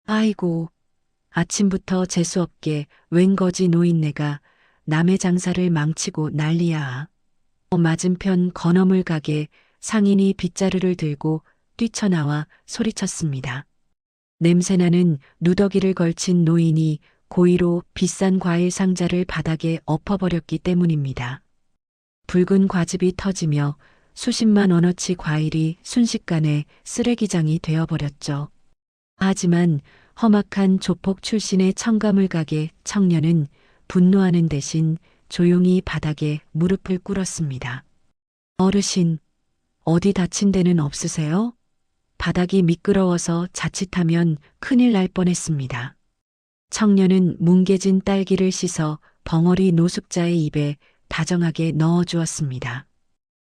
아이고, 아침부터 재수없게 웬 거지 노인네가 남의 장사를 망치고 난리야. 맞은편 건어물 가게 상인이 빗자루를 들고 뛰쳐나와 소리쳤습니다. 냄새나는 누더기를 걸친 노인이 고의로 비싼 과일 상자를 바닥에 엎어버렸기 때문입니다. 붉은 과즙이 터지며 수십만 원어치 과일이 순식간에 쓰레기장이 되어버렸죠. 하지만 험악한 조폭 출신의 청가물 가게 청년은 분노하는 대신 조용히 바닥에 무릎을 꿇었습니다. 어르신, 어디 다친 데는 없으세요? 바닥이 미끄러워서 자칫하면 큰일 날 뻔했습니다. 청년은 뭉개진 딸기를 씻어 벙어리 노숙자의 입에 다정하게 넣어 주었습니다.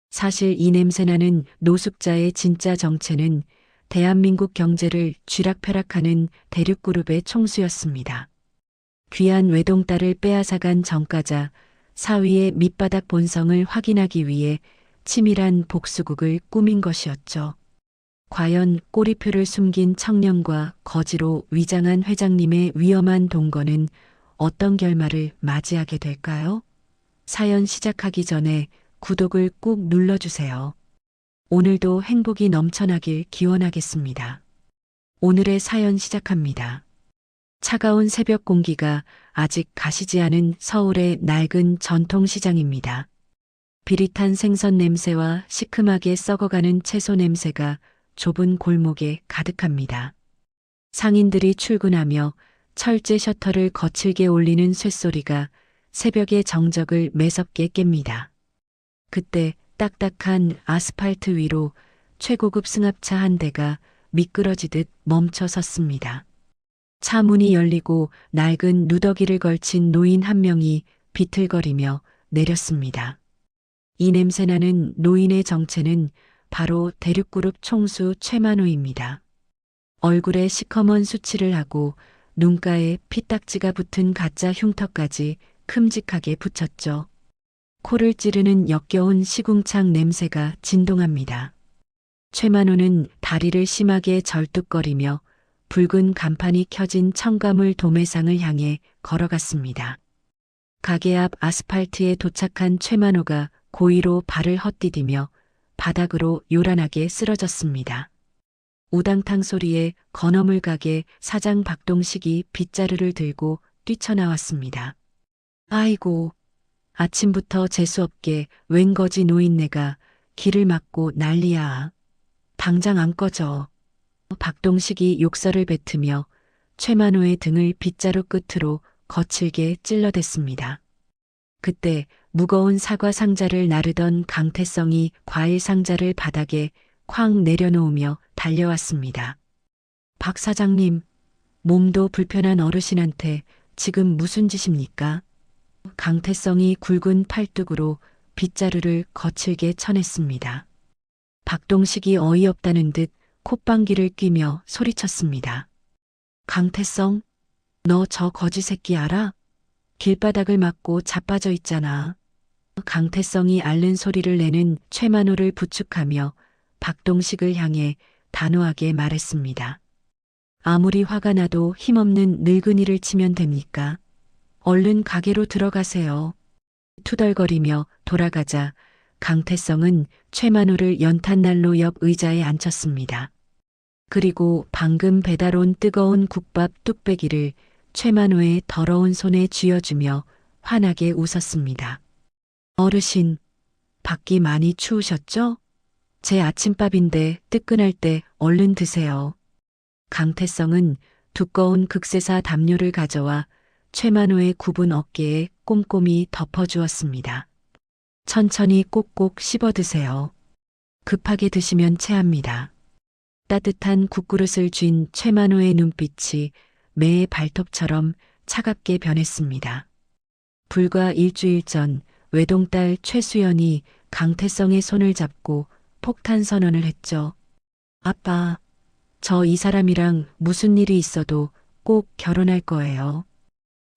사실 이 냄새나는 노숙자의 진짜 정체는 대한민국 경제를 쥐락펴락하는 대륙그룹의 총수였습니다. 귀한 외동딸을 빼앗아간 전과자 사위의 밑바닥 본성을 확인하기 위해 치밀한 복수국을 꾸민 것이었죠. 과연 꼬리표를 숨긴 청년과 거지로 위장한 회장님의 위험한 동거는 어떤 결말을 맞이하게 될까요? 사연 시작하기 전에 구독을 꾹 눌러주세요. 오늘도 행복이 넘쳐나길 기원하겠습니다. 오늘의 사연 시작합니다. 차가운 새벽 공기가 아직 가시지 않은 서울의 낡은 전통시장입니다. 비릿한 생선 냄새와 시큼하게 썩어가는 채소 냄새가 좁은 골목에 가득합니다. 상인들이 출근하며 철제 셔터를 거칠게 올리는 쇳소리가 새벽의 정적을 매섭게 깹니다. 그때 딱딱한 아스팔트 위로 최고급 승합차 한 대가 미끄러지듯 멈춰 섰습니다. 차 문이 열리고 낡은 누더기를 걸친 노인 한 명이 비틀거리며 내렸습니다. 이 냄새나는 노인의 정체는 바로 대륙그룹 총수 최만호입니다. 얼굴에 시커먼 수치를 하고 눈가에 피딱지가 붙은 가짜 흉터까지 큼직하게 붙였죠. 코를 찌르는 역겨운 시궁창 냄새가 진동합니다. 최만호는 다리를 심하게 절뚝거리며 붉은 간판이 켜진 청가물 도매상을 향해 걸어갔습니다. 가게 앞 아스팔트에 도착한 최만호가 고의로 발을 헛디디며 바닥으로 요란하게 쓰러졌습니다. 우당탕 소리에 건어물 가게 사장 박동식이 빗자루를 들고 뛰쳐나왔습니다. 아이고, 아침부터 재수없게 웬 거지 노인네가 길을 막고 난리야. 당장 안 꺼져. 박동식이 욕설을 뱉으며 최만호의 등을 빗자루 끝으로 거칠게 찔러댔습니다. 그때 무거운 사과 상자를 나르던 강태성이 과일 상자를 바닥에 쾅 내려놓으며 달려왔습니다. 박 사장님, 몸도 불편한 어르신한테 지금 무슨 짓입니까? 강태성이 굵은 팔뚝으로 빗자루를 거칠게 쳐냈습니다. 박동식이 어이없다는 듯 콧방귀를 뀌며 소리쳤습니다. 강태성, 너 저 거지 새끼 알아? 길바닥을 막고 자빠져 있잖아. 강태성이 앓는 소리를 내는 최만호를 부축하며 박동식을 향해 단호하게 말했습니다. 아무리 화가 나도 힘없는 늙은이를 치면 됩니까? 얼른 가게로 들어가세요. 투덜거리며 돌아가자 강태성은 최만호를 연탄난로 옆 의자에 앉혔습니다. 그리고 방금 배달 온 뜨거운 국밥 뚝배기를 최만호의 더러운 손에 쥐어주며 환하게 웃었습니다. 어르신, 밖이 많이 추우셨죠? 제 아침밥인데 뜨끈할 때 얼른 드세요. 강태성은 두꺼운 극세사 담요를 가져와 최만호의 굽은 어깨에 꼼꼼히 덮어주었습니다. 천천히 꼭꼭 씹어 드세요. 급하게 드시면 체합니다. 따뜻한 국그릇을 쥔 최만호의 눈빛이 매의 발톱처럼 차갑게 변했습니다. 불과 일주일 전 외동딸 최수연이 강태성의 손을 잡고 폭탄 선언을 했죠. 아빠, 저 이 사람이랑 무슨 일이 있어도 꼭 결혼할 거예요.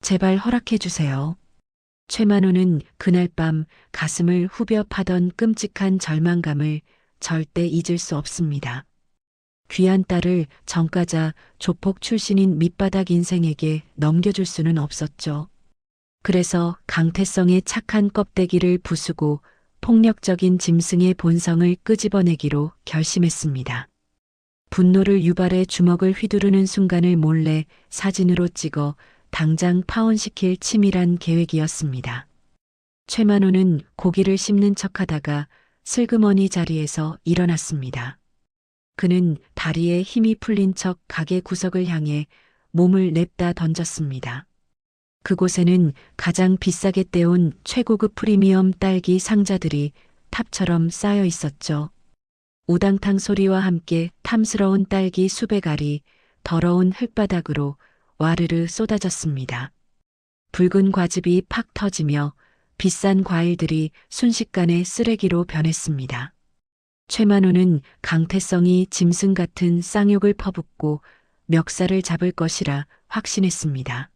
제발 허락해 주세요. 최만호는 그날 밤 가슴을 후벼 파던 끔찍한 절망감을 절대 잊을 수 없습니다. 귀한 딸을 전과자 조폭 출신인 밑바닥 인생에게 넘겨줄 수는 없었죠. 그래서 강태성의 착한 껍데기를 부수고 폭력적인 짐승의 본성을 끄집어내기로 결심했습니다. 분노를 유발해 주먹을 휘두르는 순간을 몰래 사진으로 찍어 당장 파혼시킬 치밀한 계획이었습니다. 최만호는 고기를 씹는 척하다가 슬그머니 자리에서 일어났습니다. 그는 다리에 힘이 풀린 척 가게 구석을 향해 몸을 냅다 던졌습니다. 그곳에는 가장 비싸게 떼온 최고급 프리미엄 딸기 상자들이 탑처럼 쌓여 있었죠. 우당탕 소리와 함께 탐스러운 딸기 수백 알이 더러운 흙바닥으로 와르르 쏟아졌습니다. 붉은 과즙이 팍 터지며 비싼 과일들이 순식간에 쓰레기로 변했습니다. 최만호는 강태성이 짐승 같은 쌍욕을 퍼붓고 멱살을 잡을 것이라 확신했습니다.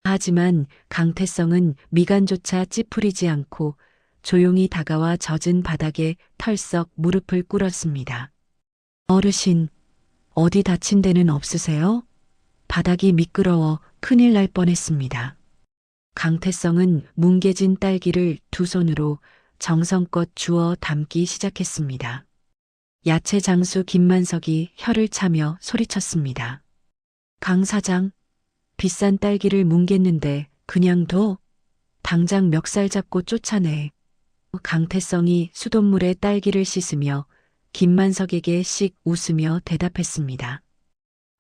하지만 강태성은 미간조차 찌푸리지 않고 조용히 다가와 젖은 바닥에 털썩 무릎을 꿇었습니다. 어르신, 어디 다친 데는 없으세요? 바닥이 미끄러워 큰일 날 뻔했습니다. 강태성은 뭉개진 딸기를 두 손으로 정성껏 주워 담기 시작했습니다. 야채 장수 김만석이 혀를 차며 소리쳤습니다. 강 사장, 비싼 딸기를 뭉갰는데 그냥 둬? 당장 멱살 잡고 쫓아내. 강태성이 수돗물에 딸기를 씻으며 김만석에게 씩 웃으며 대답했습니다.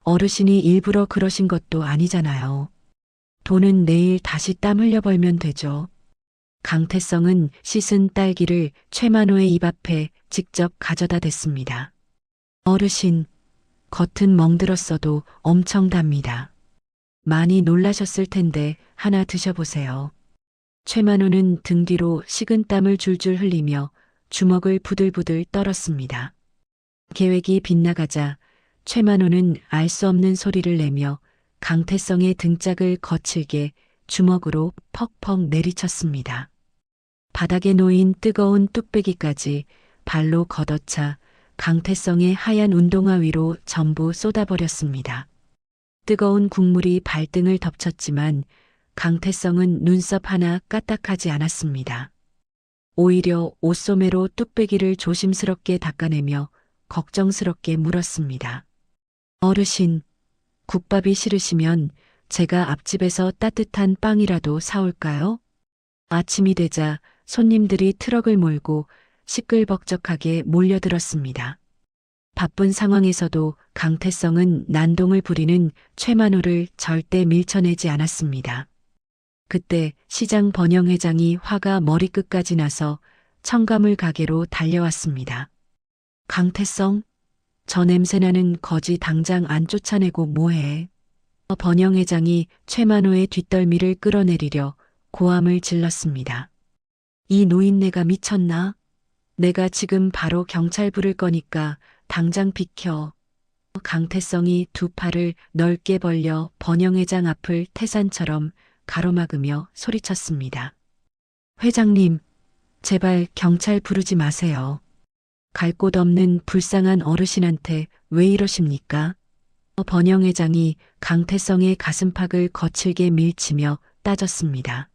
어르신이 일부러 그러신 것도 아니잖아요. 돈은 내일 다시 땀 흘려 벌면 되죠. 강태성은 씻은 딸기를 최만호의 입 앞에 직접 가져다 댔습니다. 어르신, 겉은 멍들었어도 엄청 답니다. 많이 놀라셨을 텐데 하나 드셔보세요. 최만호는 등 뒤로 식은 땀을 줄줄 흘리며 주먹을 부들부들 떨었습니다. 계획이 빗나가자 최만호는 알 수 없는 소리를 내며 강태성의 등짝을 거칠게 주먹으로 퍽퍽 내리쳤습니다. 바닥에 놓인 뜨거운 뚝배기까지 발로 걷어차 강태성의 하얀 운동화 위로 전부 쏟아버렸습니다. 뜨거운 국물이 발등을 덮쳤지만 강태성은 눈썹 하나 까딱하지 않았습니다. 오히려 옷소매로 뚝배기를 조심스럽게 닦아내며 걱정스럽게 물었습니다. 어르신, 국밥이 싫으시면 제가 앞집에서 따뜻한 빵이라도 사올까요? 아침이 되자 손님들이 트럭을 몰고 시끌벅적하게 몰려들었습니다. 바쁜 상황에서도 강태성은 난동을 부리는 최만호를 절대 밀쳐내지 않았습니다. 그때 시장 번영 회장이 화가 머리끝까지 나서 청가물 가게로 달려왔습니다. 강태성, 저 냄새나는 거지 당장 안 쫓아내고 뭐해. 번영 회장이 최만호의 뒷덜미를 끌어내리려 고함을 질렀습니다. 이 노인네가 미쳤나? 내가 지금 바로 경찰 부를 거니까 당장 비켜. 강태성이 두 팔을 넓게 벌려 번영 회장 앞을 태산처럼 가로막으며 소리쳤습니다. 회장님, 제발 경찰 부르지 마세요. 갈 곳 없는 불쌍한 어르신한테 왜 이러십니까? 번영 회장이 강태성의 가슴팍을 거칠게 밀치며 따졌습니다.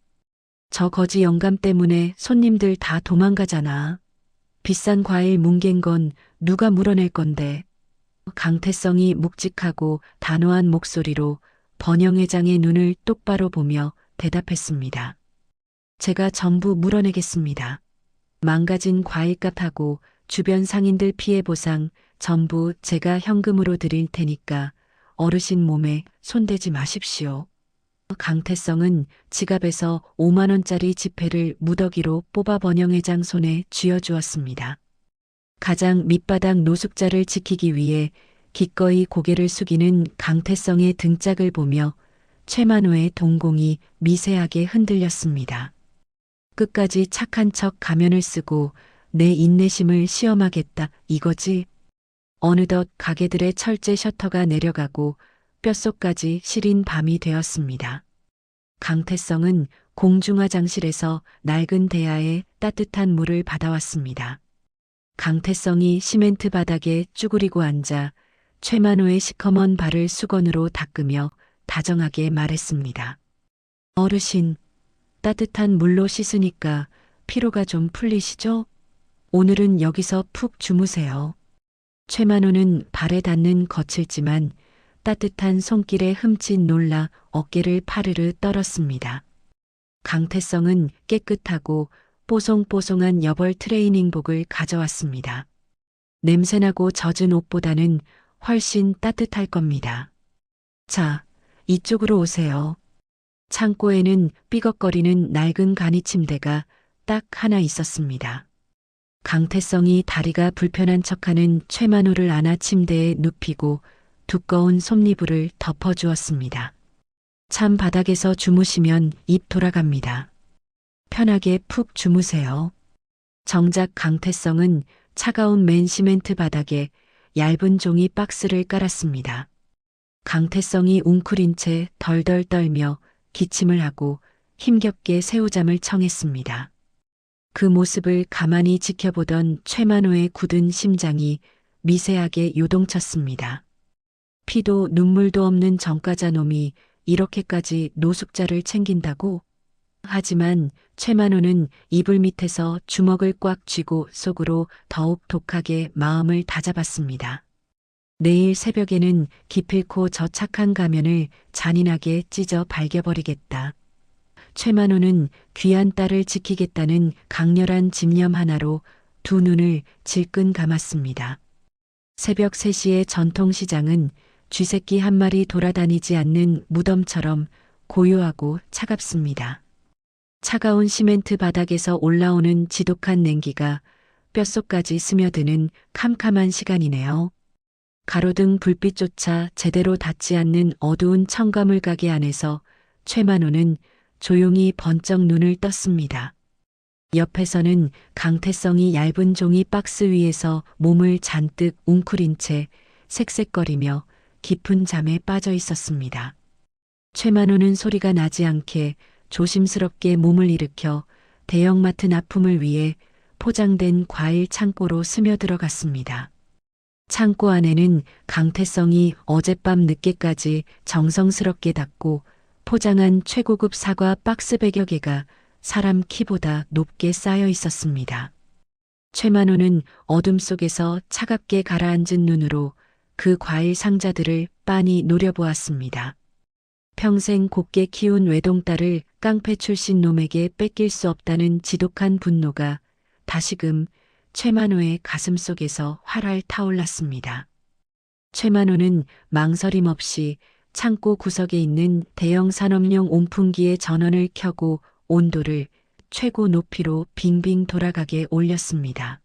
저 거지 영감 때문에 손님들 다 도망가잖아. 비싼 과일 뭉갠 건 누가 물어낼 건데. 강태성이 묵직하고 단호한 목소리로 번영 회장의 눈을 똑바로 보며 대답했습니다. 제가 전부 물어내겠습니다. 망가진 과일값하고 주변 상인들 피해 보상 전부 제가 현금으로 드릴 테니까 어르신 몸에 손대지 마십시오. 강태성은 지갑에서 5만 원짜리 지폐를 무더기로 뽑아 번영 회장 손에 쥐어주었습니다. 가장 밑바닥 노숙자를 지키기 위해 기꺼이 고개를 숙이는 강태성의 등짝을 보며 최만호의 동공이 미세하게 흔들렸습니다. 끝까지 착한 척 가면을 쓰고 내 인내심을 시험하겠다 이거지. 어느덧 가게들의 철제 셔터가 내려가고 뼛속까지 시린 밤이 되었습니다. 강태성은 공중화장실에서 낡은 대야에 따뜻한 물을 받아왔습니다. 강태성이 시멘트 바닥에 쭈그리고 앉아 최만호의 시커먼 발을 수건으로 닦으며 다정하게 말했습니다. 어르신, 따뜻한 물로 씻으니까 피로가 좀 풀리시죠? 오늘은 여기서 푹 주무세요. 최만호는 발에 닿는 거칠지만 따뜻한 손길에 흠칫 놀라 어깨를 파르르 떨었습니다. 강태성은 깨끗하고 뽀송뽀송한 여벌 트레이닝복을 가져왔습니다. 냄새나고 젖은 옷보다는 훨씬 따뜻할 겁니다. 자, 이쪽으로 오세요. 창고에는 삐걱거리는 낡은 간이 침대가 딱 하나 있었습니다. 강태성이 다리가 불편한 척하는 최만호를 안아 침대에 눕히고 두꺼운 솜니부를 덮어주었습니다. 참 바닥에서 주무시면 입 돌아갑니다. 편하게 푹 주무세요. 정작 강태성은 차가운 맨 시멘트 바닥에 얇은 종이 박스를 깔았습니다. 강태성이 웅크린 채 덜덜 떨며 기침을 하고 힘겹게 새우잠을 청했습니다. 그 모습을 가만히 지켜보던 최만호의 굳은 심장이 미세하게 요동쳤습니다. 피도 눈물도 없는 전과자 놈이 이렇게까지 노숙자를 챙긴다고? 하지만 최만호는 이불 밑에서 주먹을 꽉 쥐고 속으로 더욱 독하게 마음을 다잡았습니다. 내일 새벽에는 기필코 저 착한 가면을 잔인하게 찢어 발겨버리겠다. 최만호는 귀한 딸을 지키겠다는 강렬한 집념 하나로 두 눈을 질끈 감았습니다. 새벽 3시의 전통시장은 쥐새끼 한 마리 돌아다니지 않는 무덤처럼 고요하고 차갑습니다. 차가운 시멘트 바닥에서 올라오는 지독한 냉기가 뼛속까지 스며드는 캄캄한 시간이네요. 가로등 불빛조차 제대로 닿지 않는 어두운 청가물 가게 안에서 최만호는 조용히 번쩍 눈을 떴습니다. 옆에서는 강태성이 얇은 종이 박스 위에서 몸을 잔뜩 웅크린 채 색색거리며 깊은 잠에 빠져 있었습니다. 최만호는 소리가 나지 않게 조심스럽게 몸을 일으켜 대형마트 납품을 위해 포장된 과일 창고로 스며들어갔습니다. 창고 안에는 강태성이 어젯밤 늦게까지 정성스럽게 닦고 포장한 최고급 사과 박스 100여 개가 사람 키보다 높게 쌓여 있었습니다. 최만호는 어둠 속에서 차갑게 가라앉은 눈으로 그 과일 상자들을 빤히 노려보았습니다. 평생 곱게 키운 외동딸을 깡패 출신 놈에게 뺏길 수 없다는 지독한 분노가 다시금 최만호의 가슴 속에서 활활 타올랐습니다. 최만호는 망설임 없이 창고 구석에 있는 대형 산업용 온풍기의 전원을 켜고 온도를 최고 높이로 빙빙 돌아가게 올렸습니다.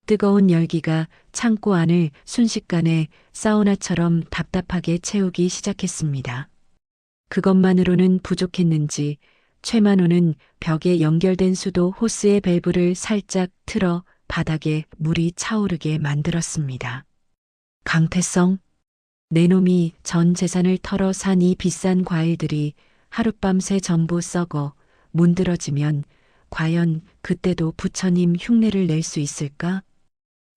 뜨거운 열기가 창고 안을 순식간에 사우나처럼 답답하게 채우기 시작했습니다. 그것만으로는 부족했는지 최만호는 벽에 연결된 수도 호스의 밸브를 살짝 틀어 바닥에 물이 차오르게 만들었습니다. 강태성, 내 놈이 전 재산을 털어 산 이 비싼 과일들이 하룻밤새 전부 썩어 문드러지면 과연 그때도 부처님 흉내를 낼 수 있을까?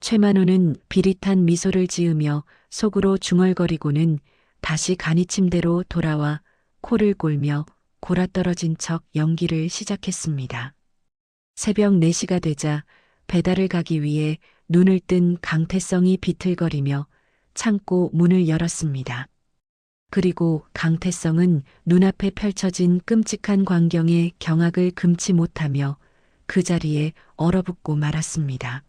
최만호는 비릿한 미소를 지으며 속으로 중얼거리고는 다시 간이침대로 돌아와 코를 골며 골아떨어진 척 연기를 시작했습니다. 새벽 4시가 되자 배달을 가기 위해 눈을 뜬 강태성이 비틀거리며 창고 문을 열었습니다. 그리고 강태성은 눈앞에 펼쳐진 끔찍한 광경에 경악을 금치 못하며 그 자리에 얼어붙고 말았습니다.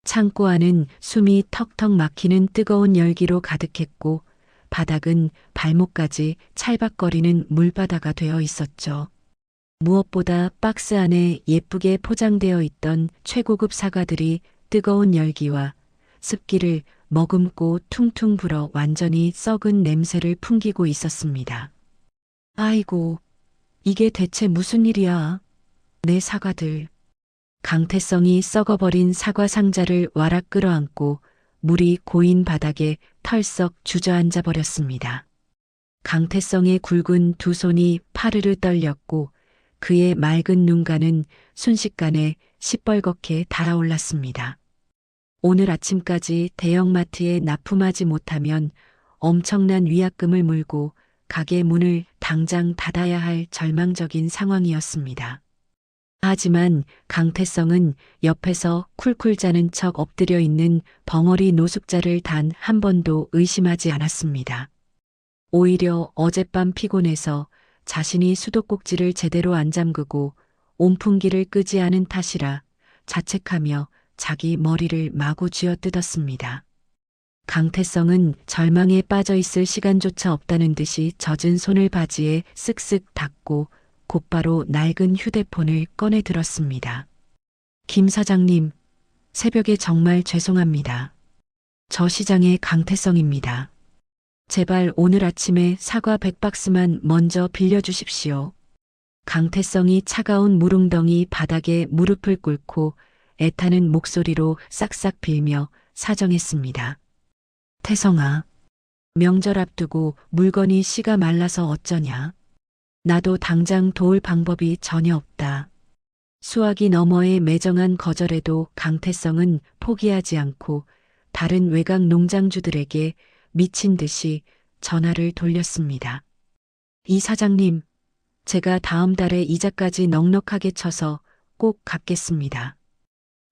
창고 안은 숨이 턱턱 막히는 뜨거운 열기로 가득했고 바닥은 발목까지 찰박거리는 물바다가 되어 있었죠. 무엇보다 박스 안에 예쁘게 포장되어 있던 최고급 사과들이 뜨거운 열기와 습기를 머금고 퉁퉁 불어 완전히 썩은 냄새를 풍기고 있었습니다. 아이고, 이게 대체 무슨 일이야? 내 사과들. 강태성이 썩어버린 사과 상자를 와락 끌어안고 물이 고인 바닥에 털썩 주저앉아 버렸습니다. 강태성의 굵은 두 손이 파르르 떨렸고 그의 맑은 눈가는 순식간에 시뻘겋게 달아올랐습니다. 오늘 아침까지 대형마트에 납품하지 못하면 엄청난 위약금을 물고 가게 문을 당장 닫아야 할 절망적인 상황이었습니다. 하지만 강태성은 옆에서 쿨쿨 자는 척 엎드려 있는 벙어리 노숙자를 단 한 번도 의심하지 않았습니다. 오히려 어젯밤 피곤해서 자신이 수도꼭지를 제대로 안 잠그고 온풍기를 끄지 않은 탓이라 자책하며 자기 머리를 마구 쥐어뜯었습니다. 강태성은 절망에 빠져 있을 시간조차 없다는 듯이 젖은 손을 바지에 쓱쓱 닦고 곧바로 낡은 휴대폰을 꺼내 들었습니다. 김 사장님, 새벽에 정말 죄송합니다. 저 시장의 강태성입니다. 제발 오늘 아침에 사과 100박스만 먼저 빌려주십시오. 강태성이 차가운 물웅덩이 바닥에 무릎을 꿇고 애타는 목소리로 싹싹 빌며 사정했습니다. 태성아, 명절 앞두고 물건이 씨가 말라서 어쩌냐. 나도 당장 도울 방법이 전혀 없다. 수화기 너머의 매정한 거절에도 강태성은 포기하지 않고 다른 외곽 농장주들에게 미친 듯이 전화를 돌렸습니다. 이 사장님, 제가 다음 달에 이자까지 넉넉하게 쳐서 꼭 갚겠습니다.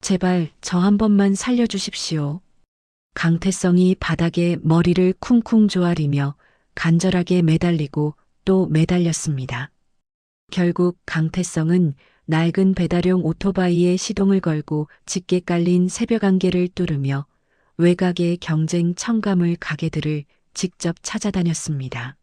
제발 저 한 번만 살려주십시오. 강태성이 바닥에 머리를 쿵쿵 조아리며 간절하게 매달리고 또 매달렸습니다. 결국 강태성은 낡은 배달용 오토바이에 시동을 걸고 짙게 깔린 새벽 안개를 뚫으며 외곽의 경쟁 첨가물 가게들을 직접 찾아다녔습니다.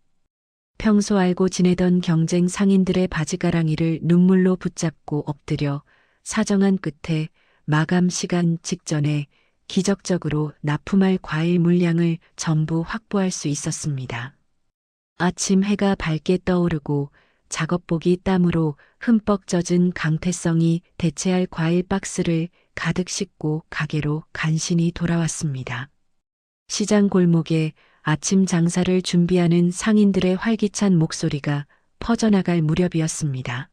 평소 알고 지내던 경쟁 상인들의 바지가랑이를 눈물로 붙잡고 엎드려 사정한 끝에 마감 시간 직전에 기적적으로 납품할 과일 물량을 전부 확보할 수 있었습니다. 아침 해가 밝게 떠오르고 작업복이 땀으로 흠뻑 젖은 강태성이 대체할 과일 박스를 가득 싣고 가게로 간신히 돌아왔습니다. 시장 골목에 아침 장사를 준비하는 상인들의 활기찬 목소리가 퍼져나갈 무렵이었습니다.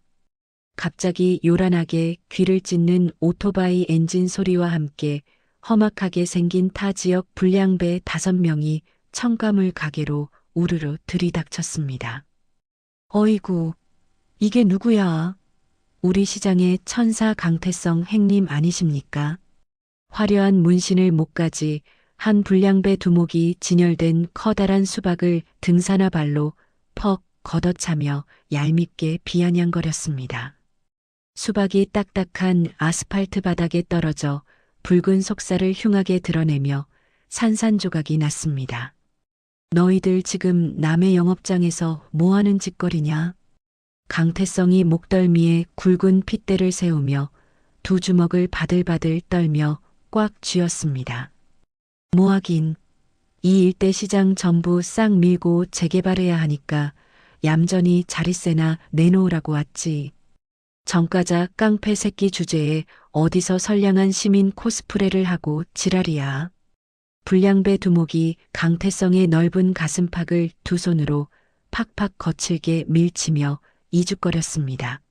갑자기 요란하게 귀를 찢는 오토바이 엔진 소리와 함께 험악하게 생긴 타 지역 불량배 5명이 첨가물 가게로 우르르 들이닥쳤습니다. 어이구, 이게 누구야? 우리 시장의 천사 강태성 행님 아니십니까? 화려한 문신을 목까지 한 불량배 두목이 진열된 커다란 수박을 등산화 발로 퍽 걷어차며 얄밉게 비아냥거렸습니다. 수박이 딱딱한 아스팔트 바닥에 떨어져 붉은 속살을 흉하게 드러내며 산산조각이 났습니다. 너희들 지금 남의 영업장에서 뭐하는 짓거리냐? 강태성이 목덜미에 굵은 핏대를 세우며 두 주먹을 바들바들 떨며 꽉 쥐었습니다. 뭐하긴, 이 일대 시장 전부 싹 밀고 재개발해야 하니까 얌전히 자릿세나 내놓으라고 왔지. 정가자 깡패 새끼 주제에 어디서 선량한 시민 코스프레를 하고 지랄이야. 불량배 두목이 강태성의 넓은 가슴팍을 두 손으로 팍팍 거칠게 밀치며 이죽거렸습니다.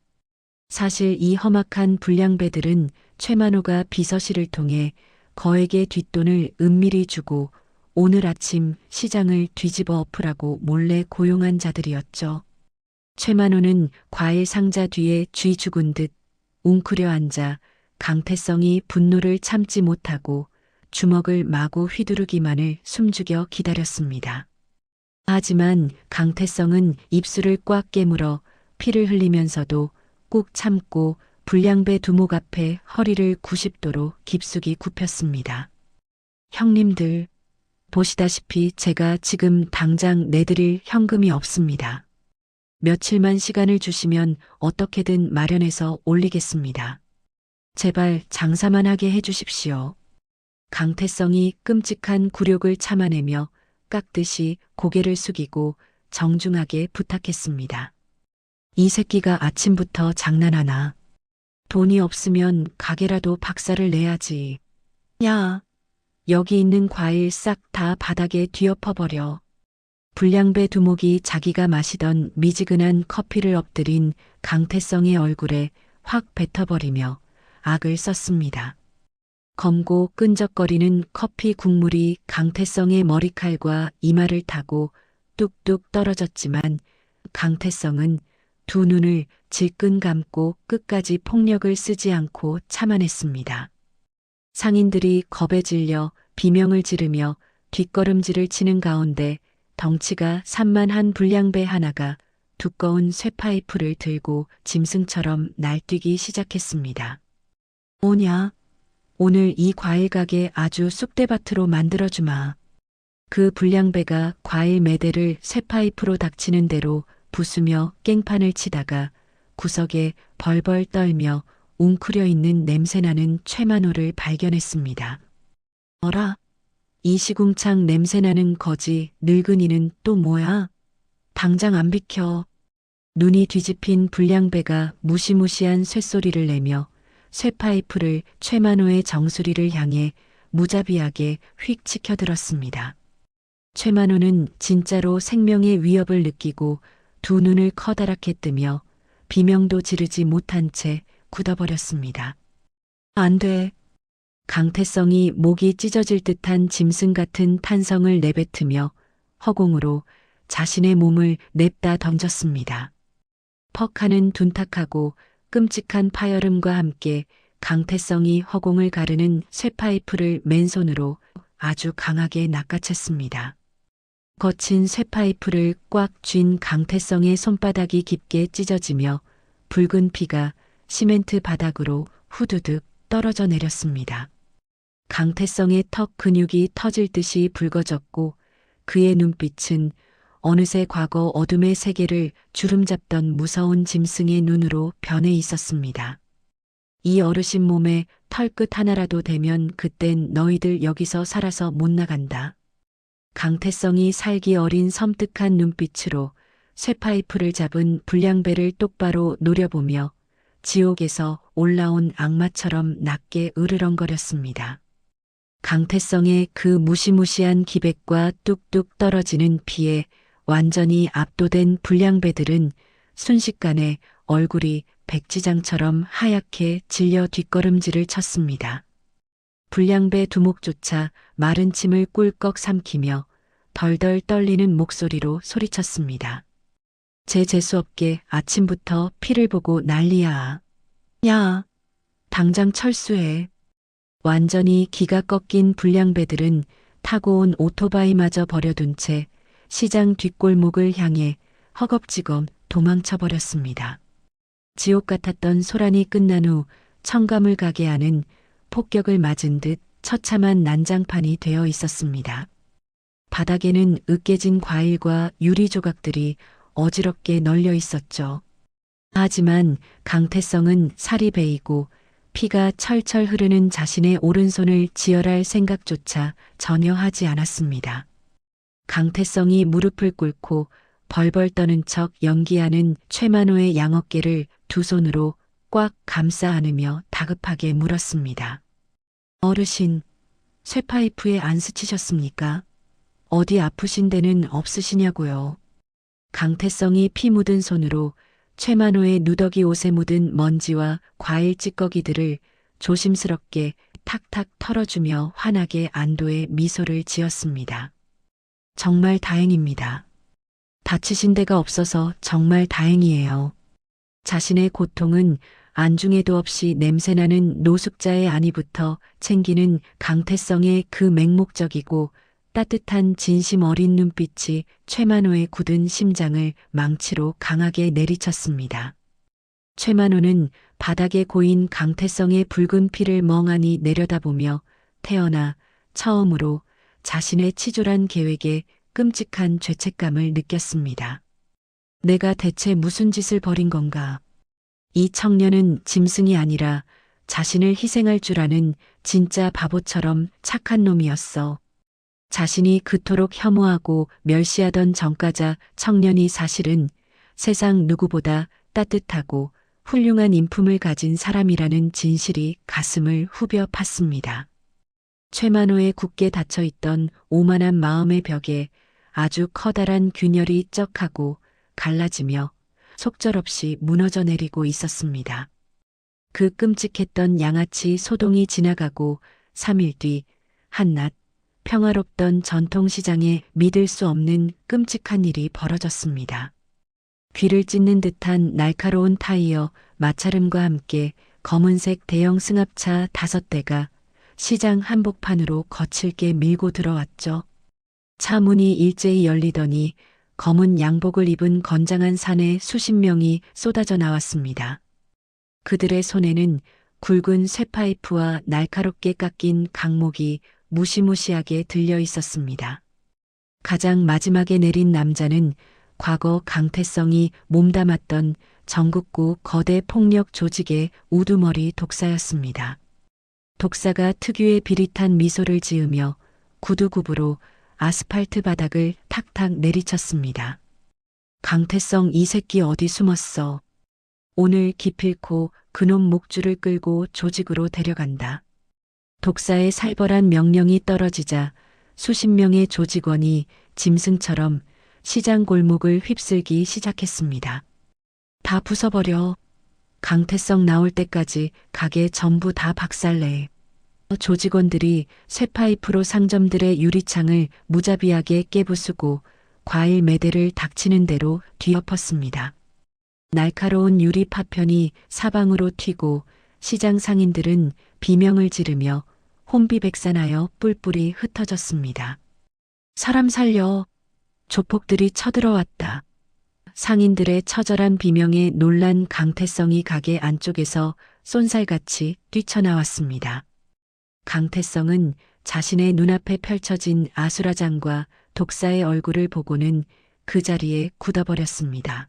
사실 이 험악한 불량배들은 최만호가 비서실을 통해 거액의 뒷돈을 은밀히 주고 오늘 아침 시장을 뒤집어 엎으라고 몰래 고용한 자들이었죠. 최만호는 과일 상자 뒤에 쥐 죽은 듯 웅크려 앉아 강태성이 분노를 참지 못하고 주먹을 마구 휘두르기만을 숨죽여 기다렸습니다. 하지만 강태성은 입술을 꽉 깨물어 피를 흘리면서도 꾹 참고 불량배 두목 앞에 허리를 90도로 깊숙이 굽혔습니다. 형님들, 보시다시피 제가 지금 당장 내드릴 현금이 없습니다. 며칠만 시간을 주시면 어떻게든 마련해서 올리겠습니다. 제발 장사만 하게 해주십시오. 강태성이 끔찍한 굴욕을 참아내며 깍듯이 고개를 숙이고 정중하게 부탁했습니다. 이 새끼가 아침부터 장난하나. 돈이 없으면 가게라도 박살을 내야지. 야, 여기 있는 과일 싹 다 바닥에 뒤엎어버려. 불량배 두목이 자기가 마시던 미지근한 커피를 엎드린 강태성의 얼굴에 확 뱉어버리며 악을 썼습니다. 검고 끈적거리는 커피 국물이 강태성의 머리칼과 이마를 타고 뚝뚝 떨어졌지만 강태성은 두 눈을 질끈 감고 끝까지 폭력을 쓰지 않고 참아냈습니다. 상인들이 겁에 질려 비명을 지르며 뒷걸음질을 치는 가운데 덩치가 산만한 불량배 하나가 두꺼운 쇠파이프를 들고 짐승처럼 날뛰기 시작했습니다. 뭐냐? 오늘 이 과일 가게 아주 쑥대밭으로 만들어주마. 그 불량배가 과일 매대를 쇠파이프로 닥치는 대로 부수며 깽판을 치다가 구석에 벌벌 떨며 웅크려 있는 냄새나는 최만호를 발견했습니다. 어라? 이 시궁창 냄새나는 거지 늙은이는 또 뭐야? 당장 안 비켜. 눈이 뒤집힌 불량배가 무시무시한 쇳소리를 내며 쇠파이프를 최만호의 정수리를 향해 무자비하게 휙 치켜들었습니다. 최만호는 진짜로 생명의 위협을 느끼고 두 눈을 커다랗게 뜨며 비명도 지르지 못한 채 굳어버렸습니다. 안 돼. 강태성이 목이 찢어질 듯한 짐승 같은 탄성을 내뱉으며 허공으로 자신의 몸을 냅다 던졌습니다. 퍽하는 둔탁하고 끔찍한 파열음과 함께 강태성이 허공을 가르는 쇠파이프를 맨손으로 아주 강하게 낚아챘습니다. 거친 쇠파이프를 꽉 쥔 강태성의 손바닥이 깊게 찢어지며 붉은 피가 시멘트 바닥으로 후두둑 떨어져 내렸습니다. 강태성의 턱 근육이 터질 듯이 붉어졌고 그의 눈빛은 어느새 과거 어둠의 세계를 주름잡던 무서운 짐승의 눈으로 변해 있었습니다. 이 어르신 몸에 털끝 하나라도 대면 그땐 너희들 여기서 살아서 못 나간다. 강태성이 살기 어린 섬뜩한 눈빛으로 쇠파이프를 잡은 불량배를 똑바로 노려보며 지옥에서 올라온 악마처럼 낮게 으르렁거렸습니다. 강태성의 그 무시무시한 기백과 뚝뚝 떨어지는 피에 완전히 압도된 불량배들은 순식간에 얼굴이 백지장처럼 하얗게 질려 뒷걸음질을 쳤습니다. 불량배 두목조차 마른 침을 꿀꺽 삼키며 덜덜 떨리는 목소리로 소리쳤습니다. 제 재수없게 아침부터 피를 보고 난리야. 야, 당장 철수해. 완전히 기가 꺾인 불량배들은 타고 온 오토바이마저 버려둔 채 시장 뒷골목을 향해 허겁지겁 도망쳐버렸습니다. 지옥 같았던 소란이 끝난 후 청감을 가게 하는 폭격을 맞은 듯 처참한 난장판이 되어 있었습니다. 바닥에는 으깨진 과일과 유리 조각들이 어지럽게 널려 있었죠. 하지만 강태성은 살이 베이고 피가 철철 흐르는 자신의 오른손을 지혈할 생각조차 전혀 하지 않았습니다. 강태성이 무릎을 꿇고 벌벌 떠는 척 연기하는 최만호의 양어깨를 두 손으로 꽉 감싸 안으며 다급하게 물었습니다. 어르신, 쇠파이프에 안 스치셨습니까? 어디 아프신 데는 없으시냐고요. 강태성이 피 묻은 손으로 최만호의 누더기 옷에 묻은 먼지와 과일 찌꺼기들을 조심스럽게 탁탁 털어주며 환하게 안도의 미소를 지었습니다. 정말 다행입니다. 다치신 데가 없어서 정말 다행이에요. 자신의 고통은 안중에도 없이 냄새나는 노숙자의 안위부터 챙기는 강태성의 그 맹목적이고 따뜻한 진심 어린 눈빛이 최만호의 굳은 심장을 망치로 강하게 내리쳤습니다. 최만호는 바닥에 고인 강태성의 붉은 피를 멍하니 내려다보며 태어나 처음으로 자신의 치졸한 계획에 끔찍한 죄책감을 느꼈습니다. 내가 대체 무슨 짓을 벌인 건가? 이 청년은 짐승이 아니라 자신을 희생할 줄 아는 진짜 바보처럼 착한 놈이었어. 자신이 그토록 혐오하고 멸시하던 정가자 청년이 사실은 세상 누구보다 따뜻하고 훌륭한 인품을 가진 사람이라는 진실이 가슴을 후벼 팠습니다. 최만호의 굳게 닫혀있던 오만한 마음의 벽에 아주 커다란 균열이 쩍하고 갈라지며 속절없이 무너져 내리고 있었습니다. 그 끔찍했던 양아치 소동이 지나가고 3일 뒤 한낮 평화롭던 전통시장에 믿을 수 없는 끔찍한 일이 벌어졌습니다. 귀를 찢는 듯한 날카로운 타이어 마찰음과 함께 검은색 대형 승합차 5대가 시장 한복판으로 거칠게 밀고 들어왔죠. 차 문이 일제히 열리더니 검은 양복을 입은 건장한 사내 수십 명이 쏟아져 나왔습니다. 그들의 손에는 굵은 쇠파이프와 날카롭게 깎인 강목이 무시무시하게 들려 있었습니다. 가장 마지막에 내린 남자는 과거 강태성이 몸담았던 전국구 거대 폭력 조직의 우두머리 독사였습니다. 독사가 특유의 비릿한 미소를 지으며 구두굽으로 아스팔트 바닥을 탁탁 내리쳤습니다. 강태성 이 새끼 어디 숨었어? 오늘 기필코 그놈 목줄을 끌고 조직으로 데려간다. 독사의 살벌한 명령이 떨어지자 수십 명의 조직원이 짐승처럼 시장 골목을 휩쓸기 시작했습니다. 다 부숴버려. 강태성 나올 때까지 가게 전부 다 박살내. 조직원들이 쇠파이프로 상점들의 유리창을 무자비하게 깨부수고 과일 매대를 닥치는 대로 뒤엎었습니다. 날카로운 유리 파편이 사방으로 튀고 시장 상인들은 비명을 지르며 혼비백산하여 뿔뿔이 흩어졌습니다. 사람 살려. 조폭들이 쳐들어왔다. 상인들의 처절한 비명에 놀란 강태성이 가게 안쪽에서 쏜살같이 뛰쳐나왔습니다. 강태성은 자신의 눈앞에 펼쳐진 아수라장과 독사의 얼굴을 보고는 그 자리에 굳어버렸습니다.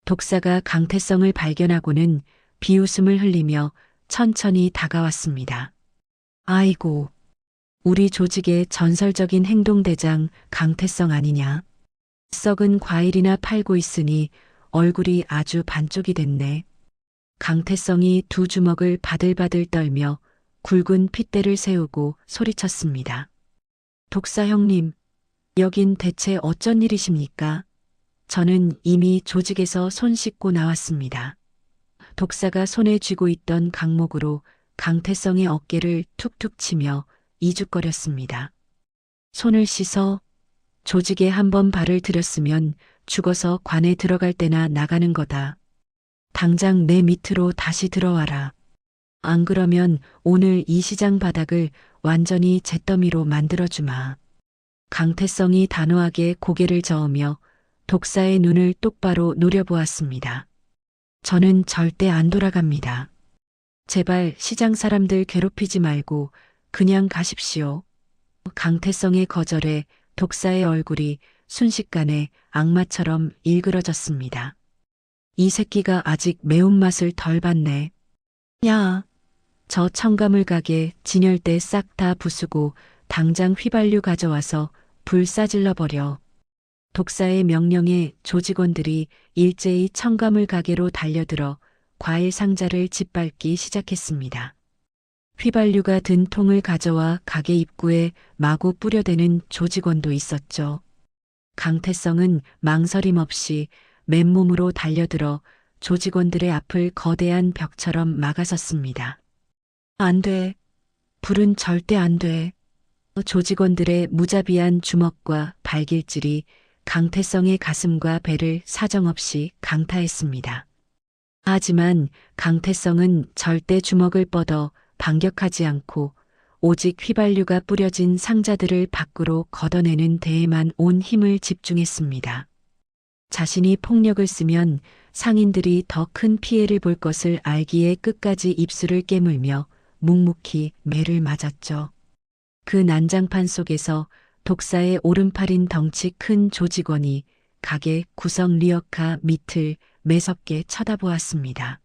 독사가 강태성을 발견하고는 비웃음을 흘리며 천천히 다가왔습니다. 아이고, 우리 조직의 전설적인 행동대장 강태성 아니냐. 썩은 과일이나 팔고 있으니 얼굴이 아주 반쪽이 됐네. 강태성이 두 주먹을 바들바들 떨며 굵은 핏대를 세우고 소리쳤습니다. 독사 형님, 여긴 대체 어쩐 일이십니까? 저는 이미 조직에서 손 씻고 나왔습니다. 독사가 손에 쥐고 있던 강목으로 강태성의 어깨를 툭툭 치며 이죽거렸습니다. 손을 씻어. 조직에 한번 발을 들였으면 죽어서 관에 들어갈 때나 나가는 거다. 당장 내 밑으로 다시 들어와라. 안 그러면 오늘 이 시장 바닥을 완전히 잿더미로 만들어주마. 강태성이 단호하게 고개를 저으며 독사의 눈을 똑바로 노려보았습니다. 저는 절대 안 돌아갑니다. 제발 시장 사람들 괴롭히지 말고 그냥 가십시오. 강태성의 거절에 독사의 얼굴이 순식간에 악마처럼 일그러졌습니다. 이 새끼가 아직 매운맛을 덜 봤네. 야, 저 청가물 가게 진열대 싹 다 부수고 당장 휘발유 가져와서 불 싸질러 버려. 독사의 명령에 조직원들이 일제히 청가물 가게로 달려들어 과일 상자를 짓밟기 시작했습니다. 휘발유가 든 통을 가져와 가게 입구에 마구 뿌려대는 조직원도 있었죠. 강태성은 망설임 없이 맨몸으로 달려들어 조직원들의 앞을 거대한 벽처럼 막아섰습니다. 안 돼. 불은 절대 안 돼. 조직원들의 무자비한 주먹과 발길질이 강태성의 가슴과 배를 사정없이 강타했습니다. 하지만 강태성은 절대 주먹을 뻗어 반격하지 않고 오직 휘발유가 뿌려진 상자들을 밖으로 걷어내는 데에만 온 힘을 집중했습니다. 자신이 폭력을 쓰면 상인들이 더 큰 피해를 볼 것을 알기에 끝까지 입술을 깨물며 묵묵히 매를 맞았죠. 그 난장판 속에서 독사의 오른팔인 덩치 큰 조직원이 가게 구석 리어카 밑을 매섭게 쳐다보았습니다.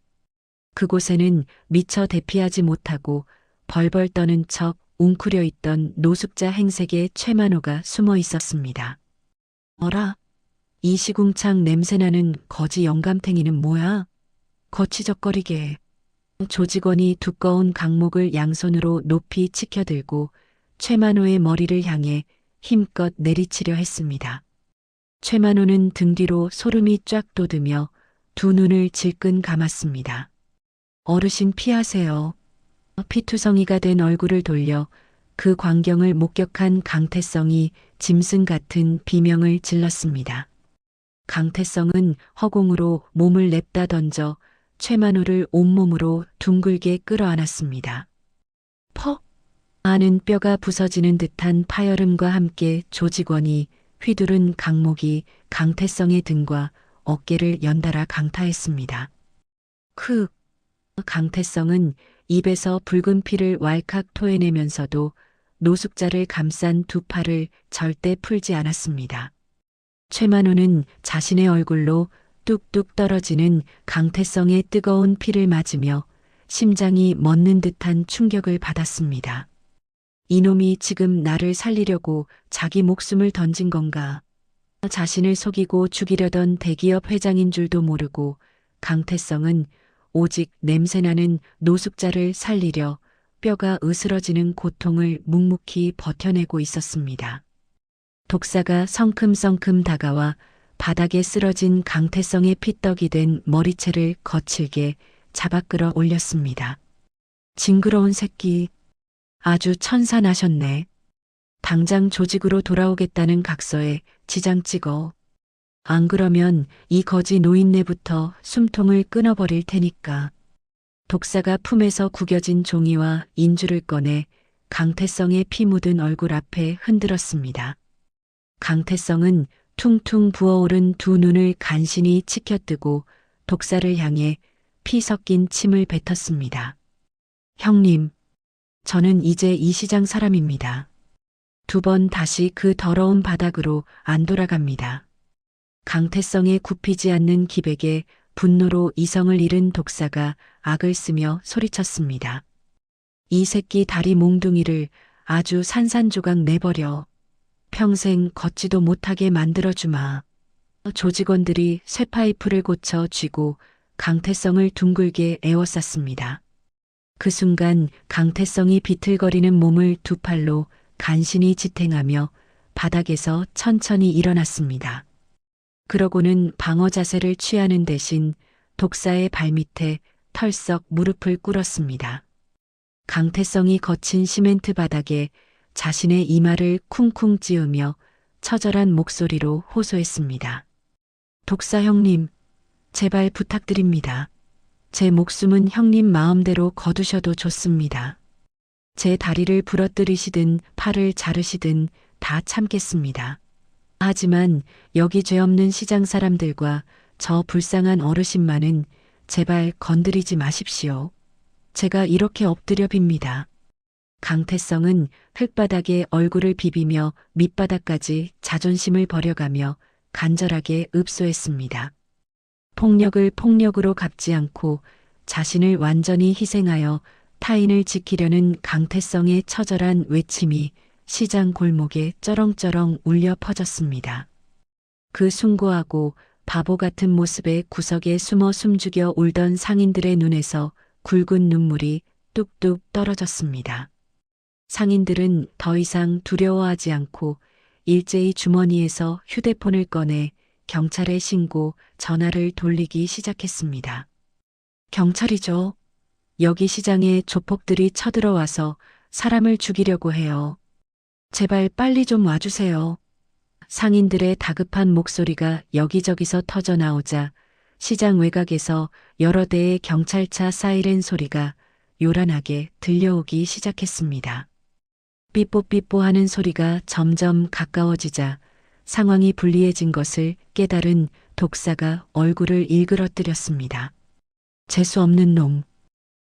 그곳에는 미처 대피하지 못하고 벌벌 떠는 척 웅크려 있던 노숙자 행색의 최만호가 숨어 있었습니다. 어라? 이 시궁창 냄새나는 거지 영감탱이는 뭐야? 거치적거리게. 조직원이 두꺼운 강목을 양손으로 높이 치켜들고 최만호의 머리를 향해 힘껏 내리치려 했습니다. 최만호는 등 뒤로 소름이 쫙 돋으며 두 눈을 질끈 감았습니다. 어르신 피하세요. 피투성이가 된 얼굴을 돌려 그 광경을 목격한 강태성이 짐승 같은 비명을 질렀습니다. 강태성은 허공으로 몸을 냅다 던져 최만호를 온몸으로 둥글게 끌어안았습니다. 퍽! 하는 뼈가 부서지는 듯한 파열음과 함께 조직원이 휘두른 강목이 강태성의 등과 어깨를 연달아 강타했습니다. 강태성은 입에서 붉은 피를 왈칵 토해내면서도 노숙자를 감싼 두 팔을 절대 풀지 않았습니다. 최만호는 자신의 얼굴로 뚝뚝 떨어지는 강태성의 뜨거운 피를 맞으며 심장이 멎는 듯한 충격을 받았습니다. 이놈이 지금 나를 살리려고 자기 목숨을 던진 건가? 자신을 속이고 죽이려던 대기업 회장인 줄도 모르고 강태성은 오직 냄새나는 노숙자를 살리려 뼈가 으스러지는 고통을 묵묵히 버텨내고 있었습니다. 독사가 성큼성큼 다가와 바닥에 쓰러진 강태성의 피떡이 된 머리채를 거칠게 잡아 끌어 올렸습니다. 징그러운 새끼, 아주 천사나셨네. 당장 조직으로 돌아오겠다는 각서에 지장 찍어. 안 그러면 이 거지 노인네부터 숨통을 끊어버릴 테니까. 독사가 품에서 구겨진 종이와 인주를 꺼내 강태성의 피 묻은 얼굴 앞에 흔들었습니다. 강태성은 퉁퉁 부어오른 두 눈을 간신히 치켜뜨고 독사를 향해 피 섞인 침을 뱉었습니다. 형님, 저는 이제 이 시장 사람입니다. 두 번 다시 그 더러운 바닥으로 안 돌아갑니다. 강태성의 굽히지 않는 기백에 분노로 이성을 잃은 독사가 악을 쓰며 소리쳤습니다. 이 새끼 다리 몽둥이를 아주 산산조각 내버려. 평생 걷지도 못하게 만들어주마. 조직원들이 쇠파이프를 고쳐 쥐고 강태성을 둥글게 에워쌌습니다. 그 순간 강태성이 비틀거리는 몸을 두 팔로 간신히 지탱하며 바닥에서 천천히 일어났습니다. 그러고는 방어 자세를 취하는 대신 독사의 발밑에 털썩 무릎을 꿇었습니다. 강태성이 거친 시멘트 바닥에 자신의 이마를 쿵쿵 찌으며 처절한 목소리로 호소했습니다. 독사 형님, 제발 부탁드립니다. 제 목숨은 형님 마음대로 거두셔도 좋습니다. 제 다리를 부러뜨리시든 팔을 자르시든 다 참겠습니다. 하지만 여기 죄 없는 시장 사람들과 저 불쌍한 어르신만은 제발 건드리지 마십시오. 제가 이렇게 엎드려 빕니다. 강태성은 흙바닥에 얼굴을 비비며 밑바닥까지 자존심을 버려가며 간절하게 읍소했습니다. 폭력을 폭력으로 갚지 않고 자신을 완전히 희생하여 타인을 지키려는 강태성의 처절한 외침이 시장 골목에 쩌렁쩌렁 울려 퍼졌습니다. 그 숭고하고 바보 같은 모습에 구석에 숨어 숨죽여 울던 상인들의 눈에서 굵은 눈물이 뚝뚝 떨어졌습니다. 상인들은 더 이상 두려워하지 않고 일제히 주머니에서 휴대폰을 꺼내 경찰에 신고 전화를 돌리기 시작했습니다. 경찰이죠. 여기 시장에 조폭들이 쳐들어와서 사람을 죽이려고 해요. 제발 빨리 좀 와주세요. 상인들의 다급한 목소리가 여기저기서 터져 나오자 시장 외곽에서 여러 대의 경찰차 사이렌 소리가 요란하게 들려오기 시작했습니다. 삐뽀삐뽀 하는 소리가 점점 가까워지자 상황이 불리해진 것을 깨달은 독사가 얼굴을 일그러뜨렸습니다. 재수 없는 놈.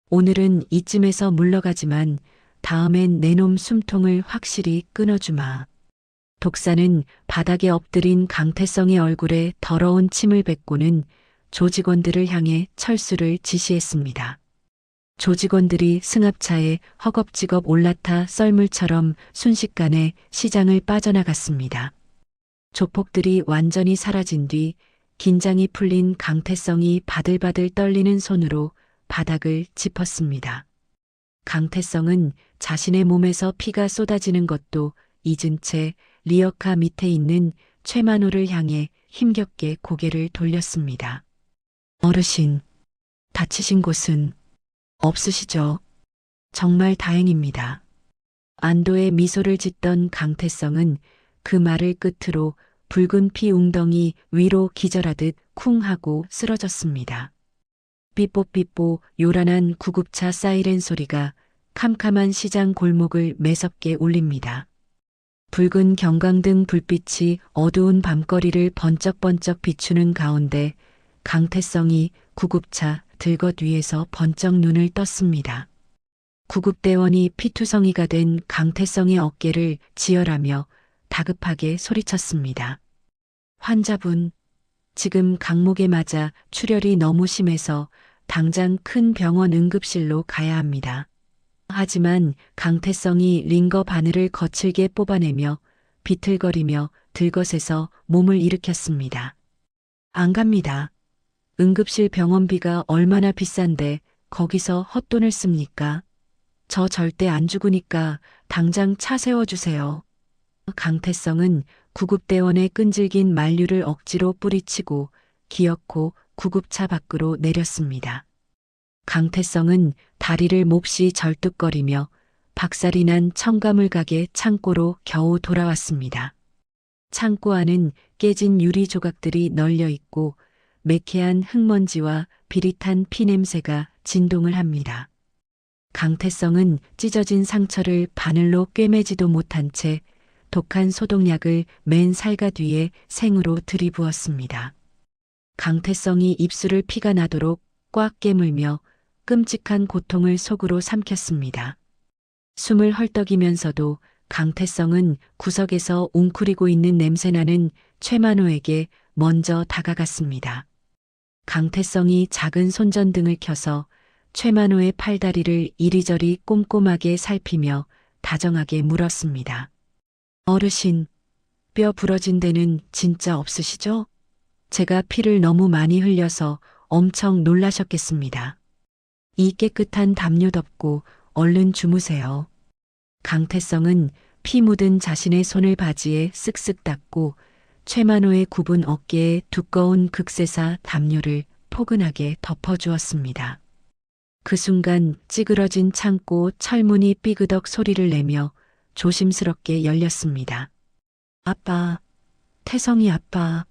오늘은 이쯤에서 물러가지만 다음엔 내 놈 숨통을 확실히 끊어주마. 독사는 바닥에 엎드린 강태성의 얼굴에 더러운 침을 뱉고는 조직원들을 향해 철수를 지시했습니다. 조직원들이 승합차에 허겁지겁 올라타 썰물처럼 순식간에 시장을 빠져나갔습니다. 조폭들이 완전히 사라진 뒤 긴장이 풀린 강태성이 바들바들 떨리는 손으로 바닥을 짚었습니다. 강태성은 자신의 몸에서 피가 쏟아지는 것도 잊은 채 리어카 밑에 있는 최만호를 향해 힘겹게 고개를 돌렸습니다. 어르신, 다치신 곳은 없으시죠? 정말 다행입니다. 안도의 미소를 짓던 강태성은 그 말을 끝으로 붉은 피 웅덩이 위로 기절하듯 쿵 하고 쓰러졌습니다. 삐뽀삐뽀 요란한 구급차 사이렌 소리가 캄캄한 시장 골목을 매섭게 울립니다. 붉은 경광등 불빛이 어두운 밤거리를 번쩍번쩍 비추는 가운데 강태성이 구급차 들것 위에서 번쩍 눈을 떴습니다. 구급대원이 피투성이가 된 강태성의 어깨를 지혈하며 다급하게 소리쳤습니다. 환자분, 지금 강목에 맞아 출혈이 너무 심해서 당장 큰 병원 응급실로 가야 합니다. 하지만 강태성이 링거 바늘을 거칠게 뽑아내며 비틀거리며 들것에서 몸을 일으켰습니다. 안 갑니다. 응급실 병원비가 얼마나 비싼데 거기서 헛돈을 씁니까? 저 절대 안 죽으니까 당장 차 세워주세요. 강태성은 구급대원의 끈질긴 만류를 억지로 뿌리치고 기어코 구급차 밖으로 내렸습니다. 강태성은 다리를 몹시 절뚝거리며 박살이 난 첨가물 가게 창고로 겨우 돌아왔습니다. 창고 안은 깨진 유리 조각들이 널려 있고 매캐한 흙먼지와 비릿한 피냄새가 진동을 합니다. 강태성은 찢어진 상처를 바늘로 꿰매지도 못한 채 독한 소독약을 맨 살갗 위에 생으로 들이부었습니다. 강태성이 입술을 피가 나도록 꽉 깨물며 끔찍한 고통을 속으로 삼켰습니다. 숨을 헐떡이면서도 강태성은 구석에서 웅크리고 있는 냄새나는 최만호에게 먼저 다가갔습니다. 강태성이 작은 손전등을 켜서 최만호의 팔다리를 이리저리 꼼꼼하게 살피며 다정하게 물었습니다. 어르신, 뼈 부러진 데는 진짜 없으시죠? 제가 피를 너무 많이 흘려서 엄청 놀라셨겠습니다. 이 깨끗한 담요 덮고 얼른 주무세요. 강태성은 피 묻은 자신의 손을 바지에 쓱쓱 닦고 최만호의 굽은 어깨에 두꺼운 극세사 담요를 포근하게 덮어주었습니다. 그 순간 찌그러진 창고 철문이 삐그덕 소리를 내며 조심스럽게 열렸습니다. 아빠, 태성이 아빠.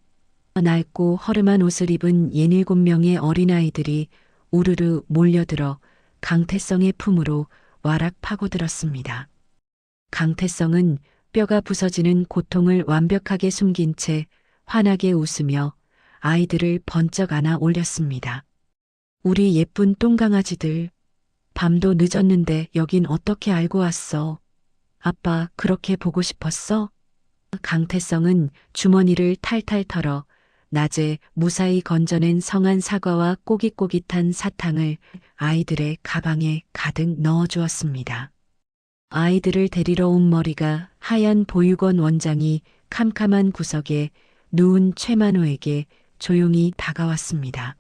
낡고 허름한 옷을 입은 67명의 어린아이들이 우르르 몰려들어 강태성의 품으로 와락 파고들었습니다. 강태성은 뼈가 부서지는 고통을 완벽하게 숨긴 채 환하게 웃으며 아이들을 번쩍 안아 올렸습니다. 우리 예쁜 똥강아지들, 밤도 늦었는데 여긴 어떻게 알고 왔어? 아빠 그렇게 보고 싶었어? 강태성은 주머니를 탈탈 털어 낮에 무사히 건져낸 성한 사과와 꼬깃꼬깃한 사탕을 아이들의 가방에 가득 넣어주었습니다. 아이들을 데리러 온 머리가 하얀 보육원 원장이 캄캄한 구석에 누운 최만호에게 조용히 다가왔습니다.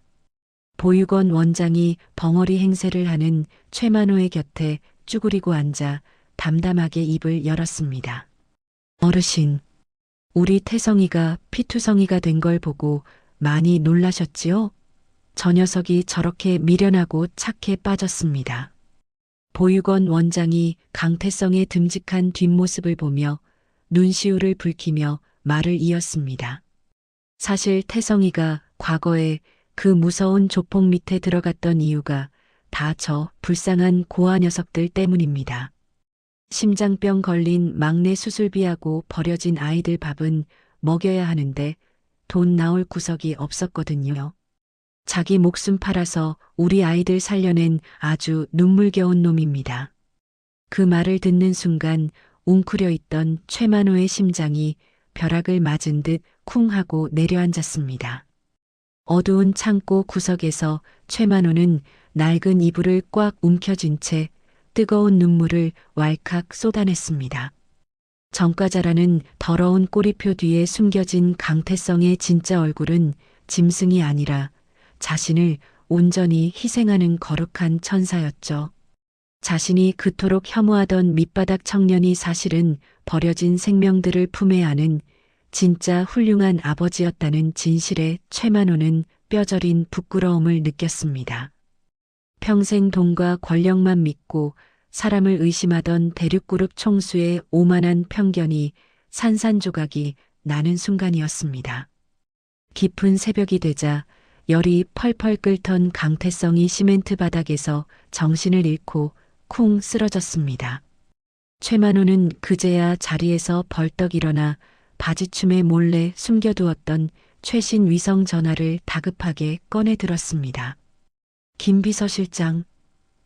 보육원 원장이 벙어리 행세를 하는 최만호의 곁에 쭈그리고 앉아 담담하게 입을 열었습니다. 어르신, 우리 태성이가 피투성이가 된 걸 보고 많이 놀라셨지요? 저 녀석이 저렇게 미련하고 착해 빠졌습니다. 보육원 원장이 강태성의 듬직한 뒷모습을 보며 눈시울을 붉히며 말을 이었습니다. 사실 태성이가 과거에 그 무서운 조폭 밑에 들어갔던 이유가 다 저 불쌍한 고아 녀석들 때문입니다. 심장병 걸린 막내 수술비하고 버려진 아이들 밥은 먹여야 하는데 돈 나올 구석이 없었거든요. 자기 목숨 팔아서 우리 아이들 살려낸 아주 눈물겨운 놈입니다. 그 말을 듣는 순간 웅크려 있던 최만호의 심장이 벼락을 맞은 듯 쿵 하고 내려앉았습니다. 어두운 창고 구석에서 최만호는 낡은 이불을 꽉 움켜쥔 채 뜨거운 눈물을 왈칵 쏟아냈습니다. 정과자라는 더러운 꼬리표 뒤에 숨겨진 강태성의 진짜 얼굴은 짐승이 아니라 자신을 온전히 희생하는 거룩한 천사였죠. 자신이 그토록 혐오하던 밑바닥 청년이 사실은 버려진 생명들을 품에 안은 진짜 훌륭한 아버지였다는 진실에 최만호는 뼈저린 부끄러움을 느꼈습니다. 평생 돈과 권력만 믿고 사람을 의심하던 대륙그룹 총수의 오만한 편견이 산산조각이 나는 순간이었습니다. 깊은 새벽이 되자 열이 펄펄 끓던 강태성이 시멘트 바닥에서 정신을 잃고 쿵 쓰러졌습니다. 최만호는 그제야 자리에서 벌떡 일어나 바지춤에 몰래 숨겨두었던 최신 위성 전화를 다급하게 꺼내 들었습니다. 김 비서실장,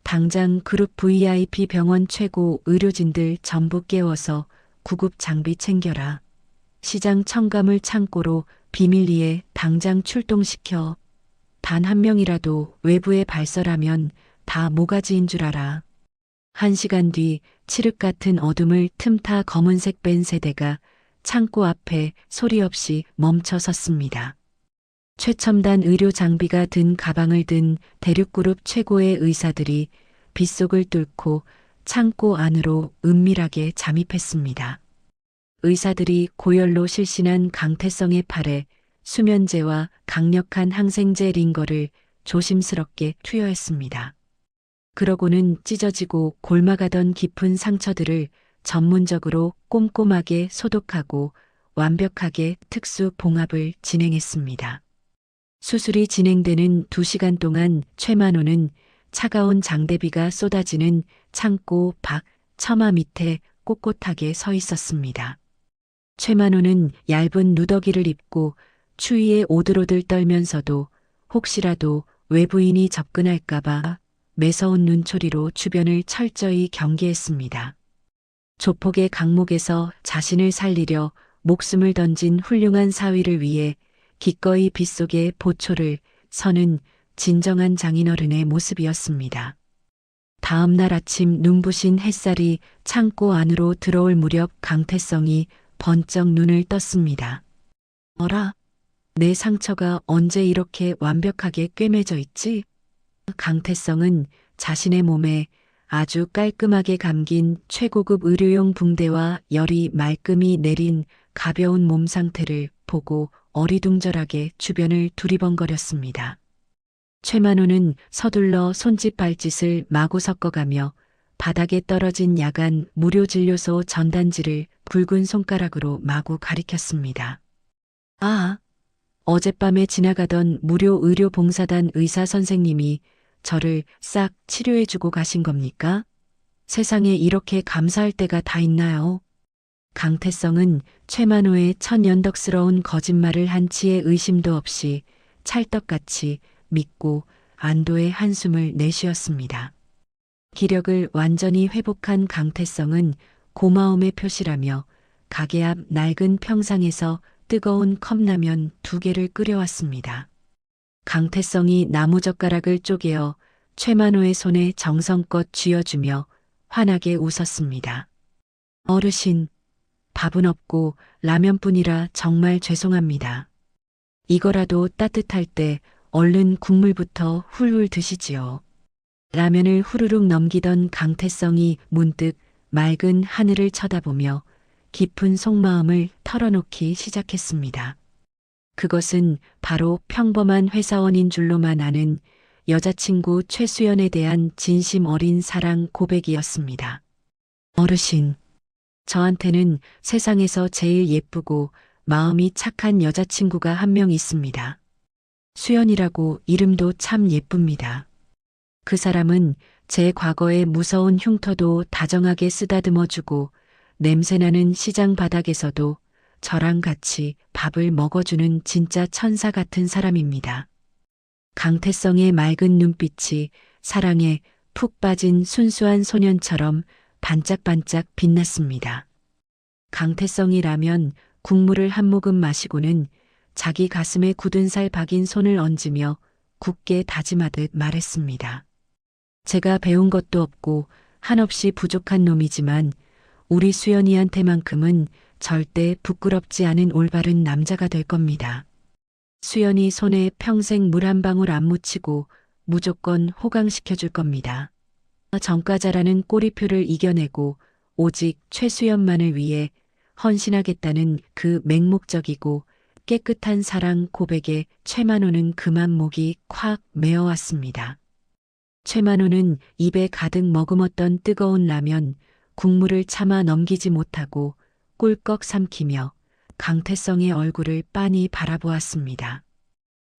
당장 그룹 VIP 병원 최고 의료진들 전부 깨워서 구급 장비 챙겨라. 시장 첨가물 창고로 비밀리에 당장 출동시켜. 단 한 명이라도 외부에 발설하면 다 모가지인 줄 알아. 1시간 뒤 칠흑 같은 어둠을 틈타 검은색 벤 세대가 창고 앞에 소리 없이 멈춰 섰습니다. 최첨단 의료 장비가 든 가방을 든 대륙그룹 최고의 의사들이 빗속을 뚫고 창고 안으로 은밀하게 잠입했습니다. 의사들이 고열로 실신한 강태성의 팔에 수면제와 강력한 항생제 링거를 조심스럽게 투여했습니다. 그러고는 찢어지고 골마가던 깊은 상처들을 전문적으로 꼼꼼하게 소독하고 완벽하게 특수 봉합을 진행했습니다. 수술이 진행되는 2시간 동안 최만호는 차가운 장대비가 쏟아지는 창고 밖 처마 밑에 꼿꼿하게 서 있었습니다. 최만호는 얇은 누더기를 입고 추위에 오들오들 떨면서도 혹시라도 외부인이 접근할까봐 매서운 눈초리로 주변을 철저히 경계했습니다. 조폭의 강목에서 자신을 살리려 목숨을 던진 훌륭한 사위를 위해 기꺼이 빗속에 보초를 서는 진정한 장인어른의 모습이었습니다. 다음 날 아침 눈부신 햇살이 창고 안으로 들어올 무렵 강태성이 번쩍 눈을 떴습니다. 어라? 내 상처가 언제 이렇게 완벽하게 꿰매져 있지? 강태성은 자신의 몸에 아주 깔끔하게 감긴 최고급 의료용 붕대와 열이 말끔히 내린 가벼운 몸 상태를 보고 어리둥절하게 주변을 두리번거렸습니다. 최만호는 서둘러 손짓 발짓을 마구 섞어가며 바닥에 떨어진 야간 무료 진료소 전단지를 붉은 손가락으로 마구 가리켰습니다. 아, 어젯밤에 지나가던 무료 의료 봉사단 의사 선생님이 저를 싹 치료해주고 가신 겁니까? 세상에 이렇게 감사할 때가 다 있나요? 강태성은 최만호의 천연덕스러운 거짓말을 한치의 의심도 없이 찰떡같이 믿고 안도의 한숨을 내쉬었습니다. 기력을 완전히 회복한 강태성은 고마움의 표시라며 가게 앞 낡은 평상에서 뜨거운 컵라면 2개를 끓여왔습니다. 강태성이 나무젓가락을 쪼개어 최만호의 손에 정성껏 쥐어주며 환하게 웃었습니다. 어르신, 밥은 없고 라면뿐이라 정말 죄송합니다. 이거라도 따뜻할 때 얼른 국물부터 훌훌 드시지요. 라면을 후루룩 넘기던 강태성이 문득 맑은 하늘을 쳐다보며 깊은 속마음을 털어놓기 시작했습니다. 그것은 바로 평범한 회사원인 줄로만 아는 여자친구 최수연에 대한 진심 어린 사랑 고백이었습니다. 어르신, 저한테는 세상에서 제일 예쁘고 마음이 착한 여자친구가 한 명 있습니다. 수연이라고 이름도 참 예쁩니다. 그 사람은 제 과거의 무서운 흉터도 다정하게 쓰다듬어주고 냄새나는 시장 바닥에서도 저랑 같이 밥을 먹어주는 진짜 천사 같은 사람입니다. 강태성의 맑은 눈빛이 사랑에 푹 빠진 순수한 소년처럼 반짝반짝 빛났습니다. 강태성이라면 국물을 한 모금 마시고는 자기 가슴에 굳은 살 박인 손을 얹으며 굳게 다짐하듯 말했습니다. 제가 배운 것도 없고 한없이 부족한 놈이지만 우리 수연이한테만큼은 절대 부끄럽지 않은 올바른 남자가 될 겁니다. 수연이 손에 평생 물 한 방울 안 묻히고 무조건 호강시켜줄 겁니다. 정과자라는 꼬리표를 이겨내고 오직 최수연만을 위해 헌신하겠다는 그 맹목적이고 깨끗한 사랑 고백에 최만호는 그만 목이 콱 메어왔습니다. 최만호는 입에 가득 머금었던 뜨거운 라면, 국물을 차마 넘기지 못하고 꿀꺽 삼키며 강태성의 얼굴을 빤히 바라보았습니다.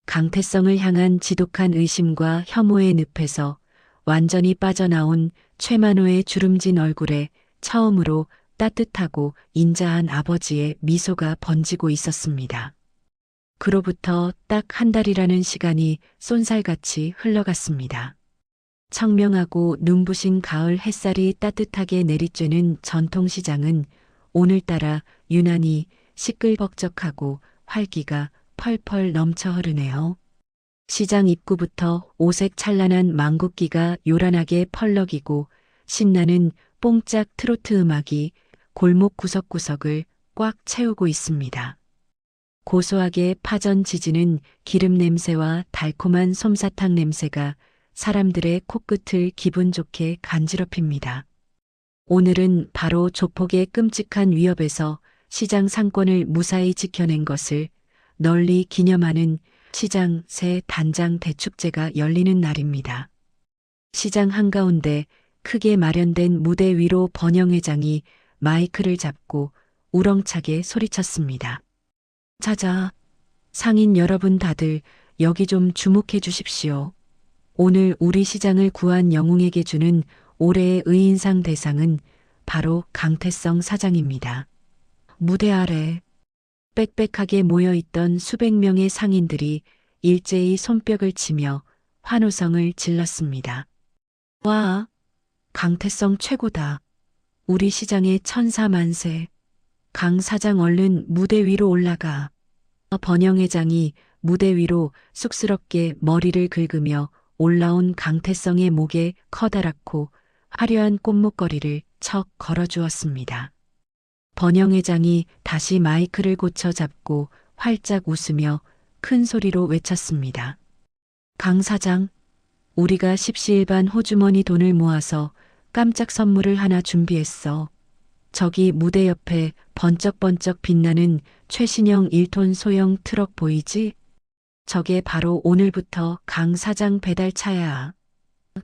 강태성을 향한 지독한 의심과 혐오의 늪에서 완전히 빠져나온 최만호의 주름진 얼굴에 처음으로 따뜻하고 인자한 아버지의 미소가 번지고 있었습니다. 그로부터 딱 한 달이라는 시간이 쏜살같이 흘러갔습니다. 청명하고 눈부신 가을 햇살이 따뜻하게 내리쬐는 전통시장은 오늘따라 유난히 시끌벅적하고 활기가 펄펄 넘쳐 흐르네요. 시장 입구부터 오색 찬란한 망국기가 요란하게 펄럭이고 신나는 뽕짝 트로트 음악이 골목 구석구석을 꽉 채우고 있습니다. 고소하게 파전 지지는 기름 냄새와 달콤한 솜사탕 냄새가 사람들의 코끝을 기분 좋게 간지럽힙니다. 오늘은 바로 조폭의 끔찍한 위협에서 시장 상권을 무사히 지켜낸 것을 널리 기념하는 시장 새 단장 대축제가 열리는 날입니다. 시장 한가운데 크게 마련된 무대 위로 번영 회장이 마이크를 잡고 우렁차게 소리쳤습니다. 자자, 상인 여러분 다들 여기 좀 주목해 주십시오. 오늘 우리 시장을 구한 영웅에게 주는 올해의 의인상 대상은 바로 강태성 사장입니다. 무대 아래 빽빽하게 모여있던 수백 명의 상인들이 일제히 손뼉을 치며 환호성을 질렀습니다. 와, 강태성 최고다. 우리 시장의 천사 만세. 강 사장 얼른 무대 위로 올라가. 번영 회장이 무대 위로 쑥스럽게 머리를 긁으며 올라온 강태성의 목에 커다랗고 화려한 꽃목걸이를 척 걸어주었습니다. 번영 회장이 다시 마이크를 고쳐 잡고 활짝 웃으며 큰 소리로 외쳤습니다. 강 사장, 우리가 십시일반 호주머니 돈을 모아서 깜짝 선물을 하나 준비했어. 저기 무대 옆에 번쩍번쩍 빛나는 최신형 1톤 소형 트럭 보이지? 저게 바로 오늘부터 강 사장 배달차야.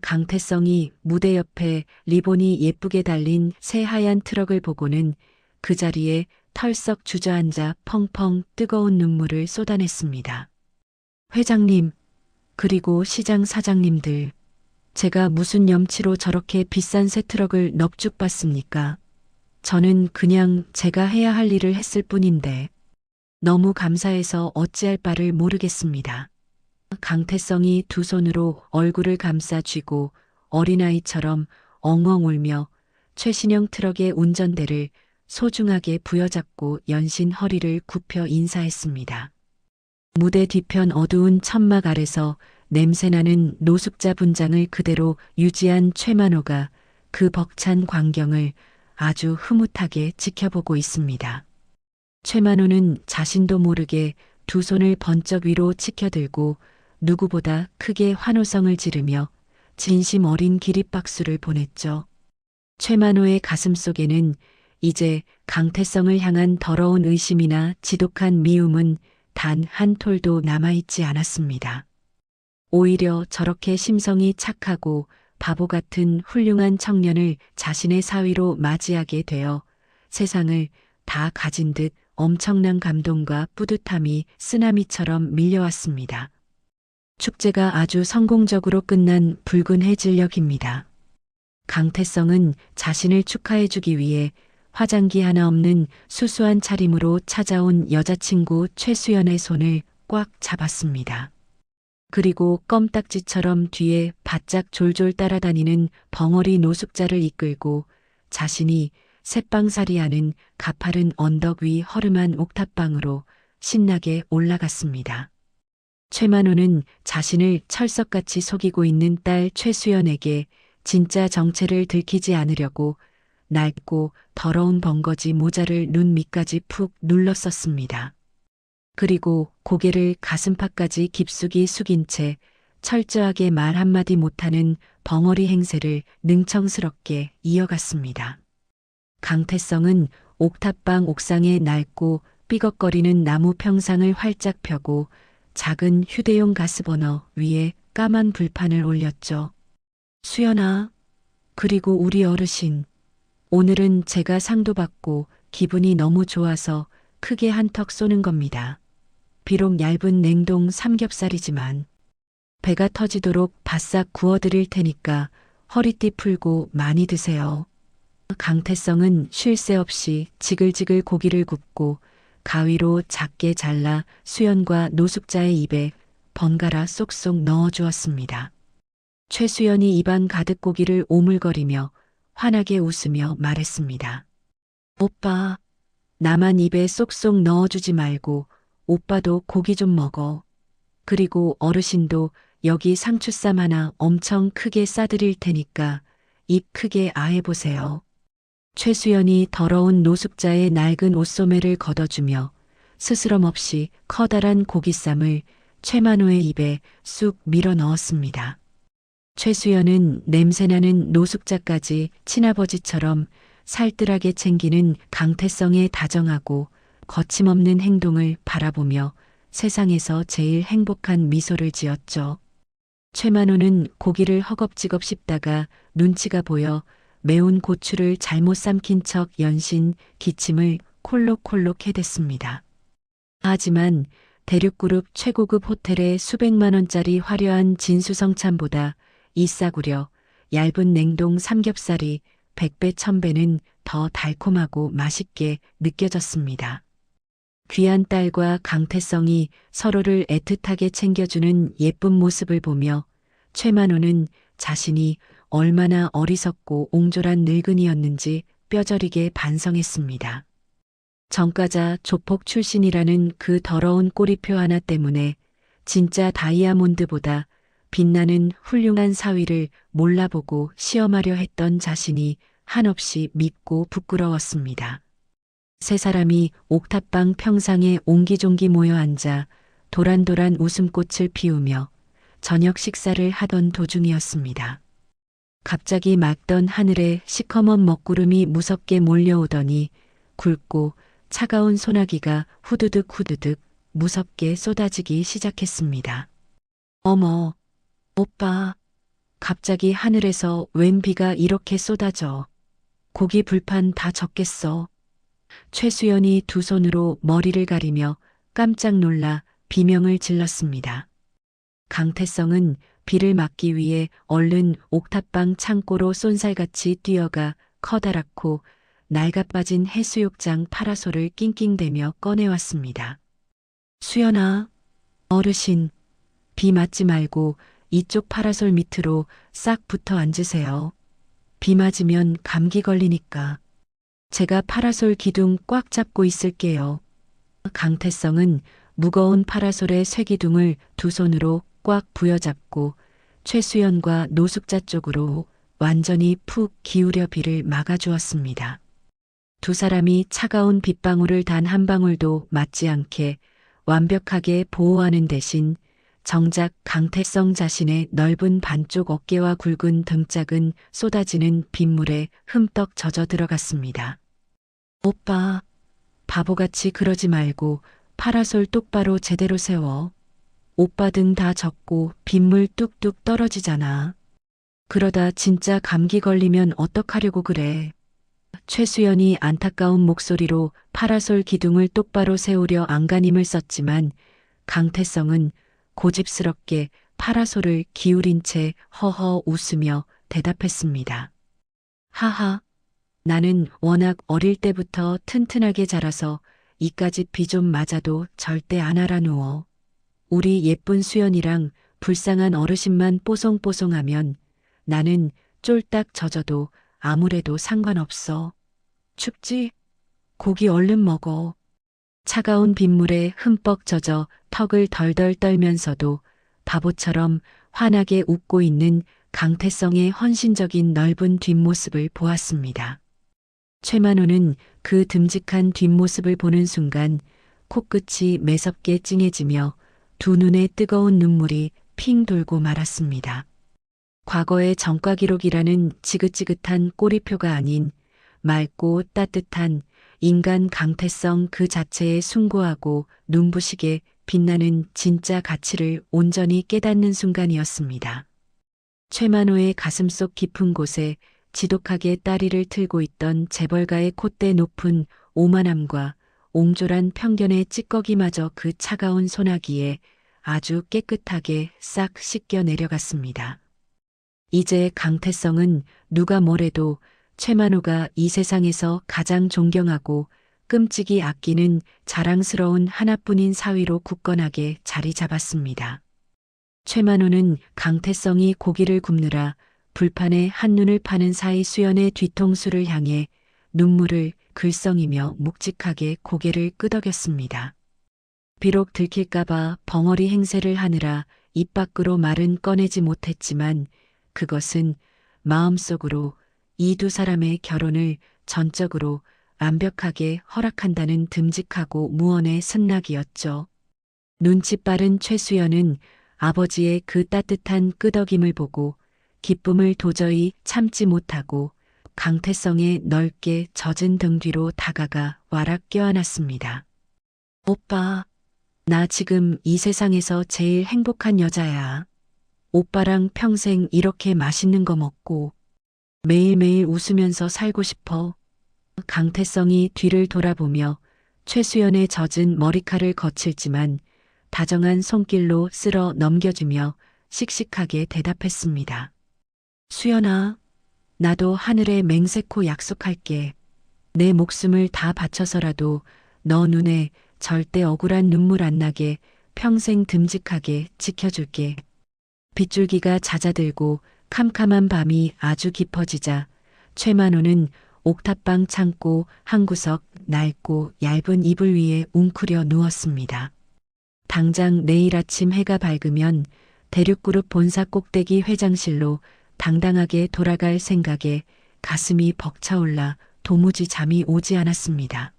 강태성이 무대 옆에 리본이 예쁘게 달린 새하얀 트럭을 보고는 그 자리에 털썩 주저앉아 펑펑 뜨거운 눈물을 쏟아냈습니다. 회장님, 그리고 시장 사장님들, 제가 무슨 염치로 저렇게 비싼 새 트럭을 넙죽 받습니까? 저는 그냥 제가 해야 할 일을 했을 뿐인데 너무 감사해서 어찌할 바를 모르겠습니다. 강태성이 두 손으로 얼굴을 감싸 쥐고 어린아이처럼 엉엉 울며 최신형 트럭의 운전대를 소중하게 부여잡고 연신 허리를 굽혀 인사했습니다. 무대 뒤편 어두운 천막 아래서 냄새나는 노숙자 분장을 그대로 유지한 최만호가 그 벅찬 광경을 아주 흐뭇하게 지켜보고 있습니다. 최만호는 자신도 모르게 두 손을 번쩍 위로 치켜들고 누구보다 크게 환호성을 지르며 진심 어린 기립박수를 보냈죠. 최만호의 가슴속에는 이제 강태성을 향한 더러운 의심이나 지독한 미움은 단 한 톨도 남아있지 않았습니다. 오히려 저렇게 심성이 착하고 바보 같은 훌륭한 청년을 자신의 사위로 맞이하게 되어 세상을 다 가진 듯 엄청난 감동과 뿌듯함이 쓰나미처럼 밀려왔습니다. 축제가 아주 성공적으로 끝난 붉은 해질녘입니다. 강태성은 자신을 축하해주기 위해 화장기 하나 없는 수수한 차림으로 찾아온 여자친구 최수연의 손을 꽉 잡았습니다. 그리고 껌딱지처럼 뒤에 바짝 졸졸 따라다니는 벙어리 노숙자를 이끌고 자신이 새빵살이하는 가파른 언덕 위 허름한 옥탑방으로 신나게 올라갔습니다. 최만호는 자신을 철석같이 속이고 있는 딸 최수연에게 진짜 정체를 들키지 않으려고 낡고 더러운 번거지 모자를 눈 밑까지 푹 눌렀었습니다. 그리고 고개를 가슴팍까지 깊숙이 숙인 채 철저하게 말 한마디 못하는 벙어리 행세를 능청스럽게 이어갔습니다. 강태성은 옥탑방 옥상에 낡고 삐걱거리는 나무 평상을 활짝 펴고 작은 휴대용 가스버너 위에 까만 불판을 올렸죠. 수연아, 그리고 우리 어르신. 오늘은 제가 상도 받고 기분이 너무 좋아서 크게 한턱 쏘는 겁니다. 비록 얇은 냉동 삼겹살이지만 배가 터지도록 바싹 구워드릴 테니까 허리띠 풀고 많이 드세요. 강태성은 쉴 새 없이 지글지글 고기를 굽고 가위로 작게 잘라 수연과 노숙자의 입에 번갈아 쏙쏙 넣어 주었습니다. 최수연이 입안 가득 고기를 오물거리며 환하게 웃으며 말했습니다. 오빠, 나만 입에 쏙쏙 넣어주지 말고 오빠도 고기 좀 먹어. 그리고 어르신도 여기 상추쌈 하나 엄청 크게 싸드릴 테니까 입 크게 아해보세요. 최수연이 더러운 노숙자의 낡은 옷소매를 걷어주며 스스럼 없이 커다란 고기쌈을 최만호의 입에 쑥 밀어 넣었습니다. 최수연은 냄새나는 노숙자까지 친아버지처럼 살뜰하게 챙기는 강태성의 다정하고 거침없는 행동을 바라보며 세상에서 제일 행복한 미소를 지었죠. 최만호는 고기를 허겁지겁 씹다가 눈치가 보여 매운 고추를 잘못 삼킨 척 연신 기침을 콜록콜록 해댔습니다. 하지만 대륙그룹 최고급 호텔의 수백만 원짜리 화려한 진수성찬보다 이 싸구려 얇은 냉동 삼겹살이 100배 1000배는 더 달콤하고 맛있게 느껴졌습니다. 귀한 딸과 강태성이 서로를 애틋하게 챙겨주는 예쁜 모습을 보며 최만호는 자신이 얼마나 어리석고 옹졸한 늙은이였는지 뼈저리게 반성했습니다. 정과자 조폭 출신이라는 그 더러운 꼬리표 하나 때문에 진짜 다이아몬드보다 빛나는 훌륭한 사위를 몰라보고 시험하려 했던 자신이 한없이 밉고 부끄러웠습니다. 세 사람이 옥탑방 평상에 옹기종기 모여 앉아 도란도란 웃음꽃을 피우며 저녁 식사를 하던 도중이었습니다. 갑자기 맑던 하늘에 시커먼 먹구름이 무섭게 몰려오더니 굵고 차가운 소나기가 후두득 후두득 무섭게 쏟아지기 시작했습니다. 어머, 오빠, 갑자기 하늘에서 웬 비가 이렇게 쏟아져. 고기 불판 다 젖겠어. 최수연이 두 손으로 머리를 가리며 깜짝 놀라 비명을 질렀습니다. 강태성은 비를 막기 위해 얼른 옥탑방 창고로 쏜살같이 뛰어가 커다랗고 낡아빠진 해수욕장 파라솔을 낑낑대며 꺼내왔습니다. 수연아, 어르신, 비 맞지 말고 이쪽 파라솔 밑으로 싹 붙어 앉으세요. 비 맞으면 감기 걸리니까. 제가 파라솔 기둥 꽉 잡고 있을게요. 강태성은 무거운 파라솔의 쇠기둥을 두 손으로 꽉 부여잡고 최수연과 노숙자 쪽으로 완전히 푹 기울여 비를 막아주었습니다. 두 사람이 차가운 빗방울을 단 한 방울도 맞지 않게 완벽하게 보호하는 대신 정작 강태성 자신의 넓은 반쪽 어깨와 굵은 등짝은 쏟아지는 빗물에 흠떡 젖어 들어갔습니다. 오빠, 바보같이 그러지 말고 파라솔 똑바로 제대로 세워. 오빠 등 다 젖고 빗물 뚝뚝 떨어지잖아. 그러다 진짜 감기 걸리면 어떡하려고 그래. 최수연이 안타까운 목소리로 파라솔 기둥을 똑바로 세우려 안간힘을 썼지만 강태성은 고집스럽게 파라솔을 기울인 채 허허 웃으며 대답했습니다. 하하, 나는 워낙 어릴 때부터 튼튼하게 자라서 이까짓 비 좀 맞아도 절대 안 알아 누워. 우리 예쁜 수연이랑 불쌍한 어르신만 뽀송뽀송하면 나는 쫄딱 젖어도 아무래도 상관없어. 춥지? 고기 얼른 먹어. 차가운 빗물에 흠뻑 젖어 턱을 덜덜 떨면서도 바보처럼 환하게 웃고 있는 강태성의 헌신적인 넓은 뒷모습을 보았습니다. 최만호는 그 듬직한 뒷모습을 보는 순간 코끝이 매섭게 찡해지며 두 눈에 뜨거운 눈물이 핑 돌고 말았습니다. 과거의 전과 기록이라는 지긋지긋한 꼬리표가 아닌 맑고 따뜻한 인간 강태성 그 자체의 숭고하고 눈부시게 빛나는 진짜 가치를 온전히 깨닫는 순간이었습니다. 최만호의 가슴속 깊은 곳에 지독하게 따리를 틀고 있던 재벌가의 콧대 높은 오만함과 옹졸한 편견의 찌꺼기마저 그 차가운 소나기에 아주 깨끗하게 싹 씻겨 내려갔습니다. 이제 강태성은 누가 뭐래도 최만호가 이 세상에서 가장 존경하고 끔찍이 아끼는 자랑스러운 하나뿐인 사위로 굳건하게 자리 잡았습니다. 최만호는 강태성이 고기를 굽느라 불판에 한눈을 파는 사이 수연의 뒤통수를 향해 눈물을 글썽이며 묵직하게 고개를 끄덕였습니다. 비록 들킬까봐 벙어리 행세를 하느라 입 밖으로 말은 꺼내지 못했지만 그것은 마음속으로 이 두 사람의 결혼을 전적으로 완벽하게 허락한다는 듬직하고 무언의 승낙이었죠. 눈치 빠른 최수연은 아버지의 그 따뜻한 끄덕임을 보고 기쁨을 도저히 참지 못하고 강태성의 넓게 젖은 등 뒤로 다가가 와락 껴안았습니다. 오빠, 나 지금 이 세상에서 제일 행복한 여자야. 오빠랑 평생 이렇게 맛있는 거 먹고 매일매일 웃으면서 살고 싶어. 강태성이 뒤를 돌아보며 최수연의 젖은 머리칼을 거칠지만 다정한 손길로 쓸어 넘겨주며 씩씩하게 대답했습니다. 수연아, 나도 하늘에 맹세코 약속할게. 내 목숨을 다 바쳐서라도 너 눈에 절대 억울한 눈물 안 나게 평생 듬직하게 지켜줄게. 빗줄기가 잦아들고 캄캄한 밤이 아주 깊어지자 최만호는 옥탑방 창고 한 구석 낡고 얇은 이불 위에 웅크려 누웠습니다. 당장 내일 아침 해가 밝으면 대륙그룹 본사 꼭대기 회장실로 당당하게 돌아갈 생각에 가슴이 벅차올라 도무지 잠이 오지 않았습니다.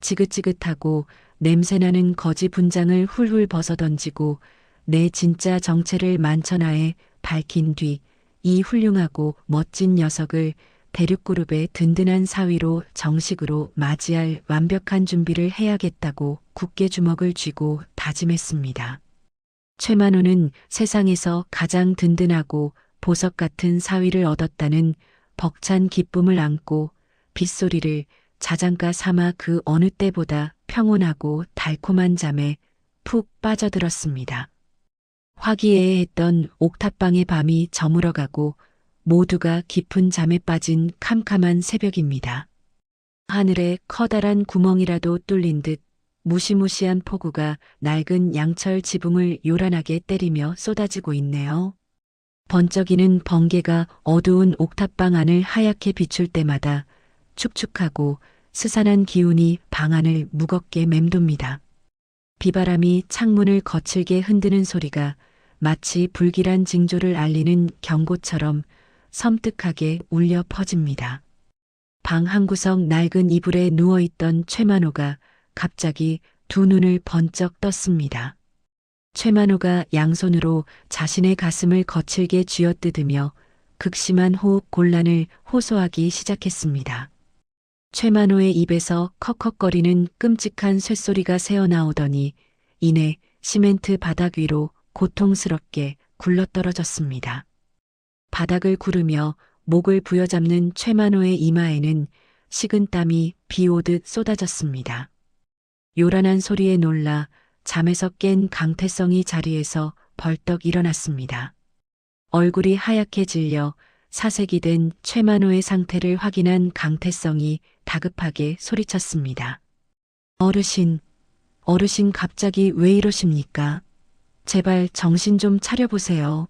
지긋지긋하고 냄새나는 거지 분장을 훌훌 벗어던지고 내 진짜 정체를 만천하에 밝힌 뒤 이 훌륭하고 멋진 녀석을 대륙그룹의 든든한 사위로 정식으로 맞이할 완벽한 준비를 해야겠다고 굳게 주먹을 쥐고 다짐했습니다. 최만호는 세상에서 가장 든든하고 보석 같은 사위를 얻었다는 벅찬 기쁨을 안고 빗소리를 자장가 삼아 그 어느 때보다 평온하고 달콤한 잠에 푹 빠져들었습니다. 화기애애했던 옥탑방의 밤이 저물어가고 모두가 깊은 잠에 빠진 캄캄한 새벽입니다. 하늘에 커다란 구멍이라도 뚫린 듯 무시무시한 폭우가 낡은 양철 지붕을 요란하게 때리며 쏟아지고 있네요. 번쩍이는 번개가 어두운 옥탑방 안을 하얗게 비출 때마다 축축하고 스산한 기운이 방 안을 무겁게 맴돕니다. 비바람이 창문을 거칠게 흔드는 소리가 마치 불길한 징조를 알리는 경고처럼 섬뜩하게 울려 퍼집니다. 방 한구석 낡은 이불에 누워있던 최만호가 갑자기 두 눈을 번쩍 떴습니다. 최만호가 양손으로 자신의 가슴을 거칠게 쥐어뜯으며 극심한 호흡 곤란을 호소하기 시작했습니다. 최만호의 입에서 컥컥거리는 끔찍한 쇳소리가 새어나오더니 이내 시멘트 바닥 위로 고통스럽게 굴러떨어졌습니다. 바닥을 구르며 목을 부여잡는 최만호의 이마에는 식은 땀이 비 오듯 쏟아졌습니다. 요란한 소리에 놀라 잠에서 깬 강태성이 자리에서 벌떡 일어났습니다. 얼굴이 하얗게 질려 사색이 된 최만호의 상태를 확인한 강태성이 다급하게 소리쳤습니다. 어르신 갑자기 왜 이러십니까? 제발 정신 좀 차려보세요.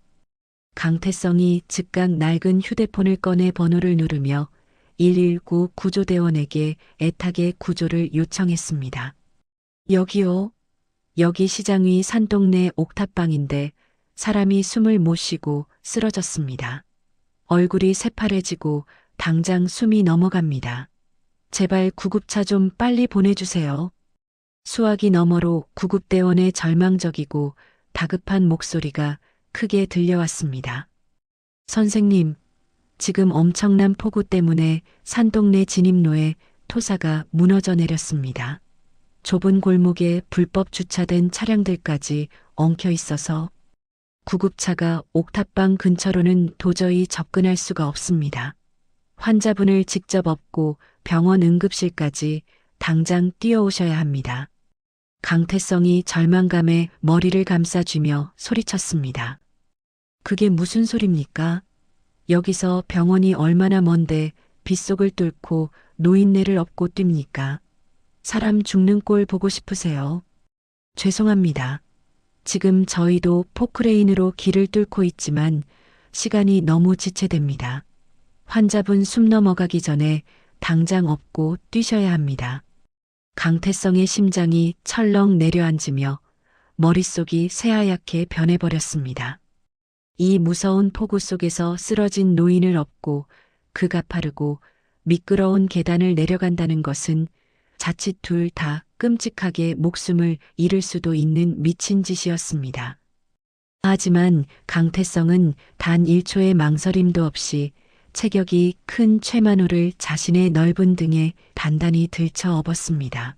강태성이 즉각 낡은 휴대폰을 꺼내 번호를 누르며 119 구조대원에게 애타게 구조를 요청했습니다. 여기요. 여기 시장 위 산동네 옥탑방인데 사람이 숨을 못 쉬고 쓰러졌습니다. 얼굴이 새파래지고 당장 숨이 넘어갑니다. 제발 구급차 좀 빨리 보내주세요. 수화기 너머로 구급대원의 절망적이고 다급한 목소리가 크게 들려왔습니다. 선생님, 지금 엄청난 폭우 때문에 산동네 진입로에 토사가 무너져 내렸습니다. 좁은 골목에 불법 주차된 차량들까지 엉켜 있어서 구급차가 옥탑방 근처로는 도저히 접근할 수가 없습니다. 환자분을 직접 업고 병원 응급실까지 당장 뛰어오셔야 합니다. 강태성이 절망감에 머리를 감싸쥐며 소리쳤습니다. 그게 무슨 소립니까? 여기서 병원이 얼마나 먼데 빗속을 뚫고 노인네를 업고 뜁니까? 사람 죽는 꼴 보고 싶으세요? 죄송합니다. 지금 저희도 포크레인으로 길을 뚫고 있지만 시간이 너무 지체됩니다. 환자분 숨 넘어가기 전에 당장 업고 뛰셔야 합니다. 강태성의 심장이 철렁 내려앉으며 머릿속이 새하얗게 변해버렸습니다. 이 무서운 폭우 속에서 쓰러진 노인을 업고 그 가파르고 미끄러운 계단을 내려간다는 것은 자칫 둘 다 끔찍하게 목숨을 잃을 수도 있는 미친 짓이었습니다. 하지만 강태성은 단 1초의 망설임도 없이 체격이 큰 최만호를 자신의 넓은 등에 단단히 들쳐 업었습니다.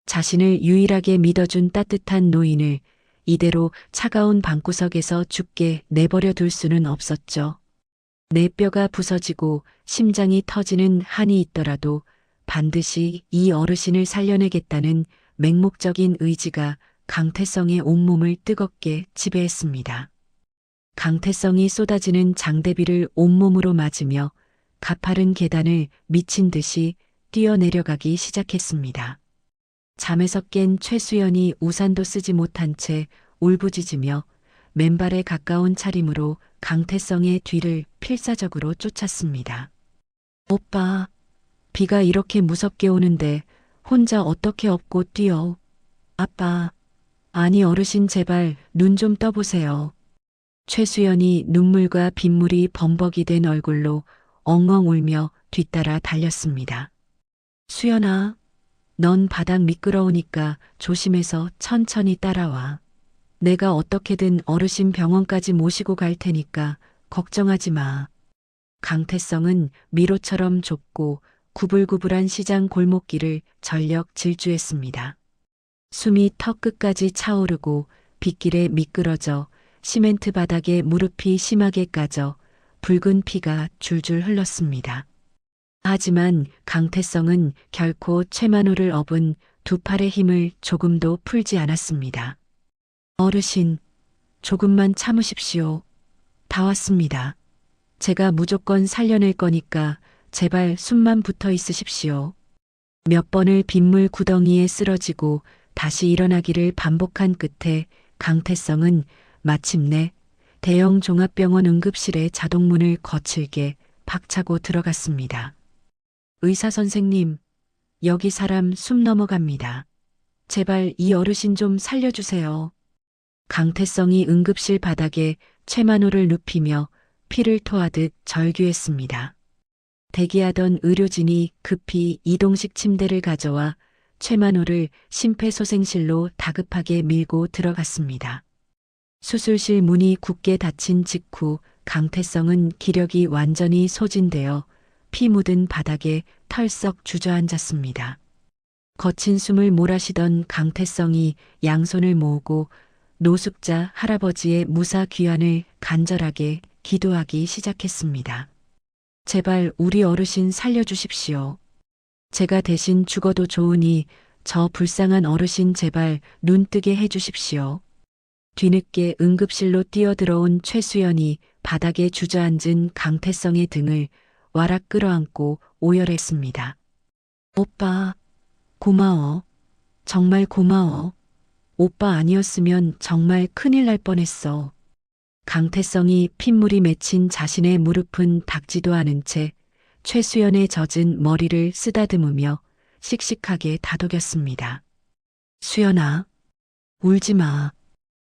자신을 유일하게 믿어준 따뜻한 노인을 이대로 차가운 방구석에서 죽게 내버려 둘 수는 없었죠. 내 뼈가 부서지고 심장이 터지는 한이 있더라도 반드시 이 어르신을 살려내겠다는 맹목적인 의지가 강태성의 온몸을 뜨겁게 지배했습니다. 강태성이 쏟아지는 장대비를 온몸으로 맞으며 가파른 계단을 미친 듯이 뛰어내려가기 시작했습니다. 잠에서 깬 최수연이 우산도 쓰지 못한 채 울부짖으며 맨발에 가까운 차림으로 강태성의 뒤를 필사적으로 쫓았습니다. 오빠, 비가 이렇게 무섭게 오는데 혼자 어떻게 업고 뛰어? 아빠, 아니 어르신 제발 눈 좀 떠보세요. 최수연이 눈물과 빗물이 범벅이 된 얼굴로 엉엉 울며 뒤따라 달렸습니다. 수연아, 넌 바닥 미끄러우니까 조심해서 천천히 따라와. 내가 어떻게든 어르신 병원까지 모시고 갈 테니까 걱정하지 마. 강태성은 미로처럼 좁고 구불구불한 시장 골목길을 전력 질주했습니다. 숨이 턱 끝까지 차오르고 빗길에 미끄러져 시멘트 바닥에 무릎이 심하게 까져 붉은 피가 줄줄 흘렀습니다. 하지만 강태성은 결코 최만호를 업은 두 팔의 힘을 조금도 풀지 않았습니다. 어르신, 조금만 참으십시오. 다 왔습니다. 제가 무조건 살려낼 거니까 제발 숨만 붙어 있으십시오. 몇 번을 빗물 구덩이에 쓰러지고 다시 일어나기를 반복한 끝에 강태성은 마침내 대형 종합병원 응급실의 자동문을 거칠게 박차고 들어갔습니다. 의사 선생님, 여기 사람 숨 넘어갑니다. 제발 이 어르신 좀 살려주세요. 강태성이 응급실 바닥에 최만호를 눕히며 피를 토하듯 절규했습니다. 대기하던 의료진이 급히 이동식 침대를 가져와 최만호를 심폐소생실로 다급하게 밀고 들어갔습니다. 수술실 문이 굳게 닫힌 직후 강태성은 기력이 완전히 소진되어 피 묻은 바닥에 털썩 주저앉았습니다. 거친 숨을 몰아쉬던 강태성이 양손을 모으고 노숙자 할아버지의 무사 귀환을 간절하게 기도하기 시작했습니다. 제발 우리 어르신 살려주십시오. 제가 대신 죽어도 좋으니 저 불쌍한 어르신 제발 눈 뜨게 해주십시오. 뒤늦게 응급실로 뛰어들어온 최수연이 바닥에 주저앉은 강태성의 등을 와락 끌어안고 오열했습니다. 오빠, 고마워. 정말 고마워. 오빠 아니었으면 정말 큰일 날 뻔했어. 강태성이 핏물이 맺힌 자신의 무릎은 닿지도 않은 채 최수연의 젖은 머리를 쓰다듬으며 씩씩하게 다독였습니다. 수연아, 울지 마.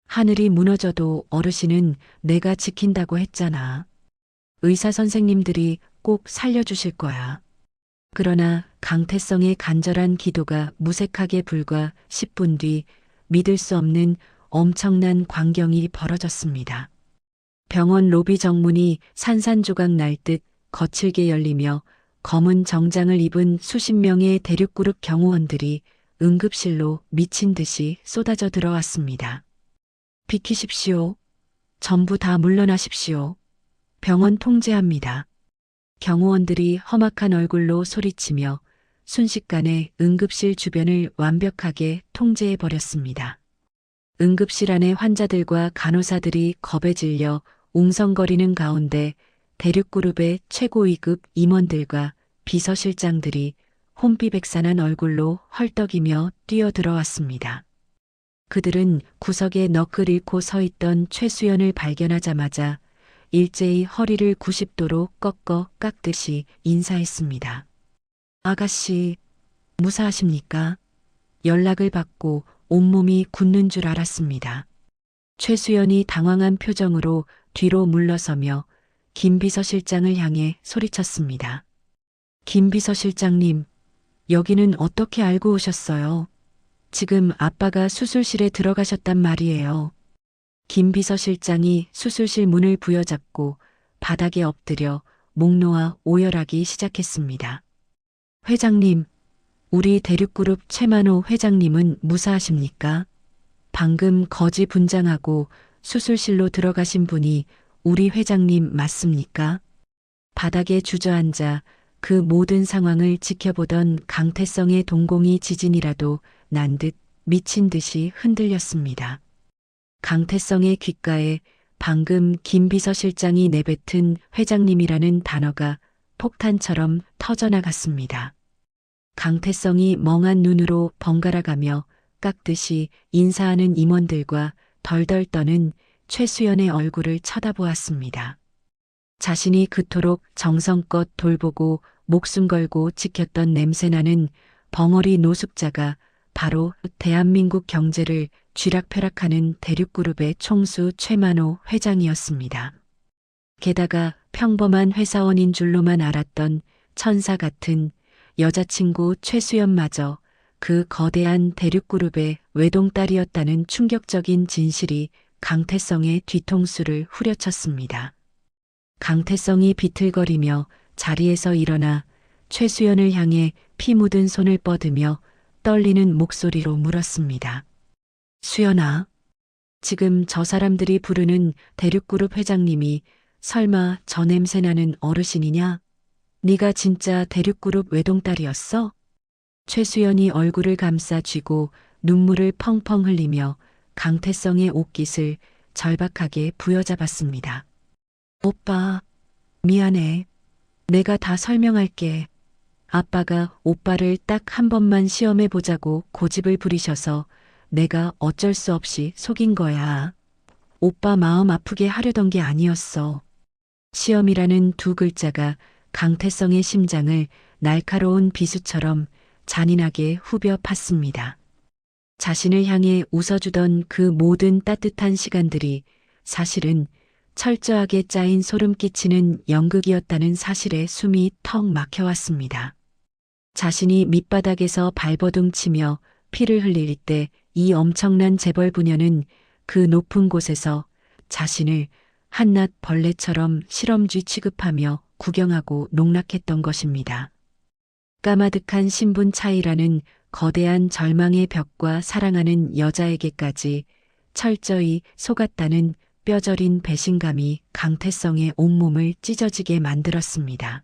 하늘이 무너져도 어르신은 내가 지킨다고 했잖아. 의사 선생님들이 꼭 살려주실 거야. 그러나 강태성의 간절한 기도가 무색하게 불과 10분 뒤 믿을 수 없는 엄청난 광경이 벌어졌습니다. 병원 로비 정문이 산산조각 날 듯 거칠게 열리며 검은 정장을 입은 수십 명의 대륙그룹 경호원들이 응급실로 미친 듯이 쏟아져 들어왔습니다. 비키십시오. 전부 다 물러나십시오. 병원 통제합니다. 경호원들이 험악한 얼굴로 소리치며 순식간에 응급실 주변을 완벽하게 통제해 버렸습니다. 응급실 안의 환자들과 간호사들이 겁에 질려 웅성거리는 가운데 대륙그룹의 최고 2급 임원들과 비서실장들이 혼비백산한 얼굴로 헐떡이며 뛰어들어왔습니다. 그들은 구석에 넋을 잃고 서 있던 최수연을 발견하자마자 일제히 허리를 90도로 꺾어 깎듯이 인사했습니다. 아가씨, 무사하십니까? 연락을 받고 온몸이 굳는 줄 알았습니다. 최수연이 당황한 표정으로 뒤로 물러서며 김 비서실장을 향해 소리쳤습니다. 김 비서실장님, 여기는 어떻게 알고 오셨어요? 지금 아빠가 수술실에 들어가셨단 말이에요. 김 비서실장이 수술실 문을 부여잡고 바닥에 엎드려 목 놓아 오열하기 시작했습니다. 회장님, 우리 대륙그룹 최만호 회장님은 무사하십니까? 방금 거지 분장하고 수술실로 들어가신 분이 우리 회장님 맞습니까? 바닥에 주저앉아 그 모든 상황을 지켜보던 강태성의 동공이 지진이라도 난 듯 미친 듯이 흔들렸습니다. 강태성의 귓가에 방금 김 비서실장이 내뱉은 회장님이라는 단어가 폭탄처럼 터져나갔습니다. 강태성이 멍한 눈으로 번갈아가며 깎듯이 인사하는 임원들과 덜덜 떠는 최수연의 얼굴을 쳐다보았습니다. 자신이 그토록 정성껏 돌보고 목숨 걸고 지켰던 냄새나는 벙어리 노숙자가 바로 대한민국 경제를 쥐락펴락하는 대륙그룹의 총수 최만호 회장이었습니다. 게다가 평범한 회사원인 줄로만 알았던 천사 같은 여자친구 최수연마저 그 거대한 대륙그룹의 외동딸이었다는 충격적인 진실이 강태성의 뒤통수를 후려쳤습니다. 강태성이 비틀거리며 자리에서 일어나 최수연을 향해 피 묻은 손을 뻗으며 떨리는 목소리로 물었습니다. 수연아, 지금 저 사람들이 부르는 대륙그룹 회장님이 설마 저 냄새나는 어르신이냐? 네가 진짜 대륙그룹 외동딸이었어? 최수연이 얼굴을 감싸 쥐고 눈물을 펑펑 흘리며 강태성의 옷깃을 절박하게 부여잡았습니다. 오빠, 미안해. 내가 다 설명할게. 아빠가 오빠를 딱 한 번만 시험해 보자고 고집을 부리셔서 내가 어쩔 수 없이 속인 거야. 오빠 마음 아프게 하려던 게 아니었어. 시험이라는 두 글자가 강태성의 심장을 날카로운 비수처럼 잔인하게 후벼 팠습니다. 자신을 향해 웃어주던 그 모든 따뜻한 시간들이 사실은 철저하게 짜인 소름 끼치는 연극이었다는 사실에 숨이 턱 막혀왔습니다. 자신이 밑바닥에서 발버둥 치며 피를 흘릴 때 이 엄청난 재벌 부녀는 그 높은 곳에서 자신을 한낱 벌레처럼 실험쥐 취급하며 구경하고 농락했던 것입니다. 까마득한 신분 차이라는 거대한 절망의 벽과 사랑하는 여자에게까지 철저히 속았다는 뼈저린 배신감이 강태성의 온몸을 찢어지게 만들었습니다.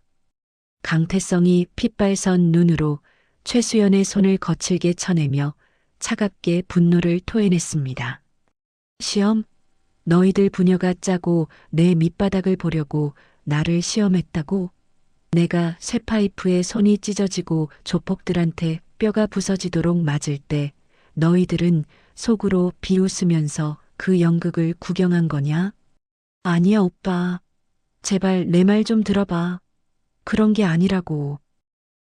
강태성이 핏발선 눈으로 최수연의 손을 거칠게 쳐내며 차갑게 분노를 토해냈습니다. 시험? 너희들 부녀가 짜고 내 밑바닥을 보려고 나를 시험했다고? 내가 쇠파이프에 손이 찢어지고 조폭들한테 뼈가 부서지도록 맞을 때 너희들은 속으로 비웃으면서 그 연극을 구경한 거냐? 아니야, 오빠. 제발 내 말 좀 들어봐. 그런 게 아니라고.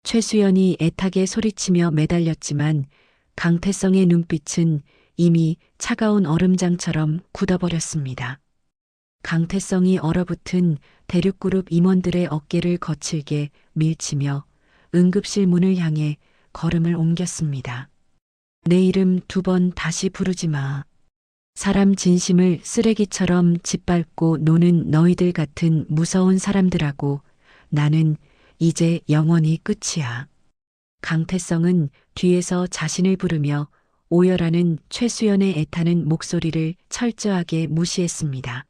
최수연이 애타게 소리치며 매달렸지만 강태성의 눈빛은 이미 차가운 얼음장처럼 굳어버렸습니다. 강태성이 얼어붙은 대륙그룹 임원들의 어깨를 거칠게 밀치며 응급실 문을 향해 걸음을 옮겼습니다. 내 이름 2번 다시 부르지 마. 사람 진심을 쓰레기처럼 짓밟고 노는 너희들 같은 무서운 사람들하고 나는 이제 영원히 끝이야. 강태성은 뒤에서 자신을 부르며 오열하는 최수연의 애타는 목소리를 철저하게 무시했습니다.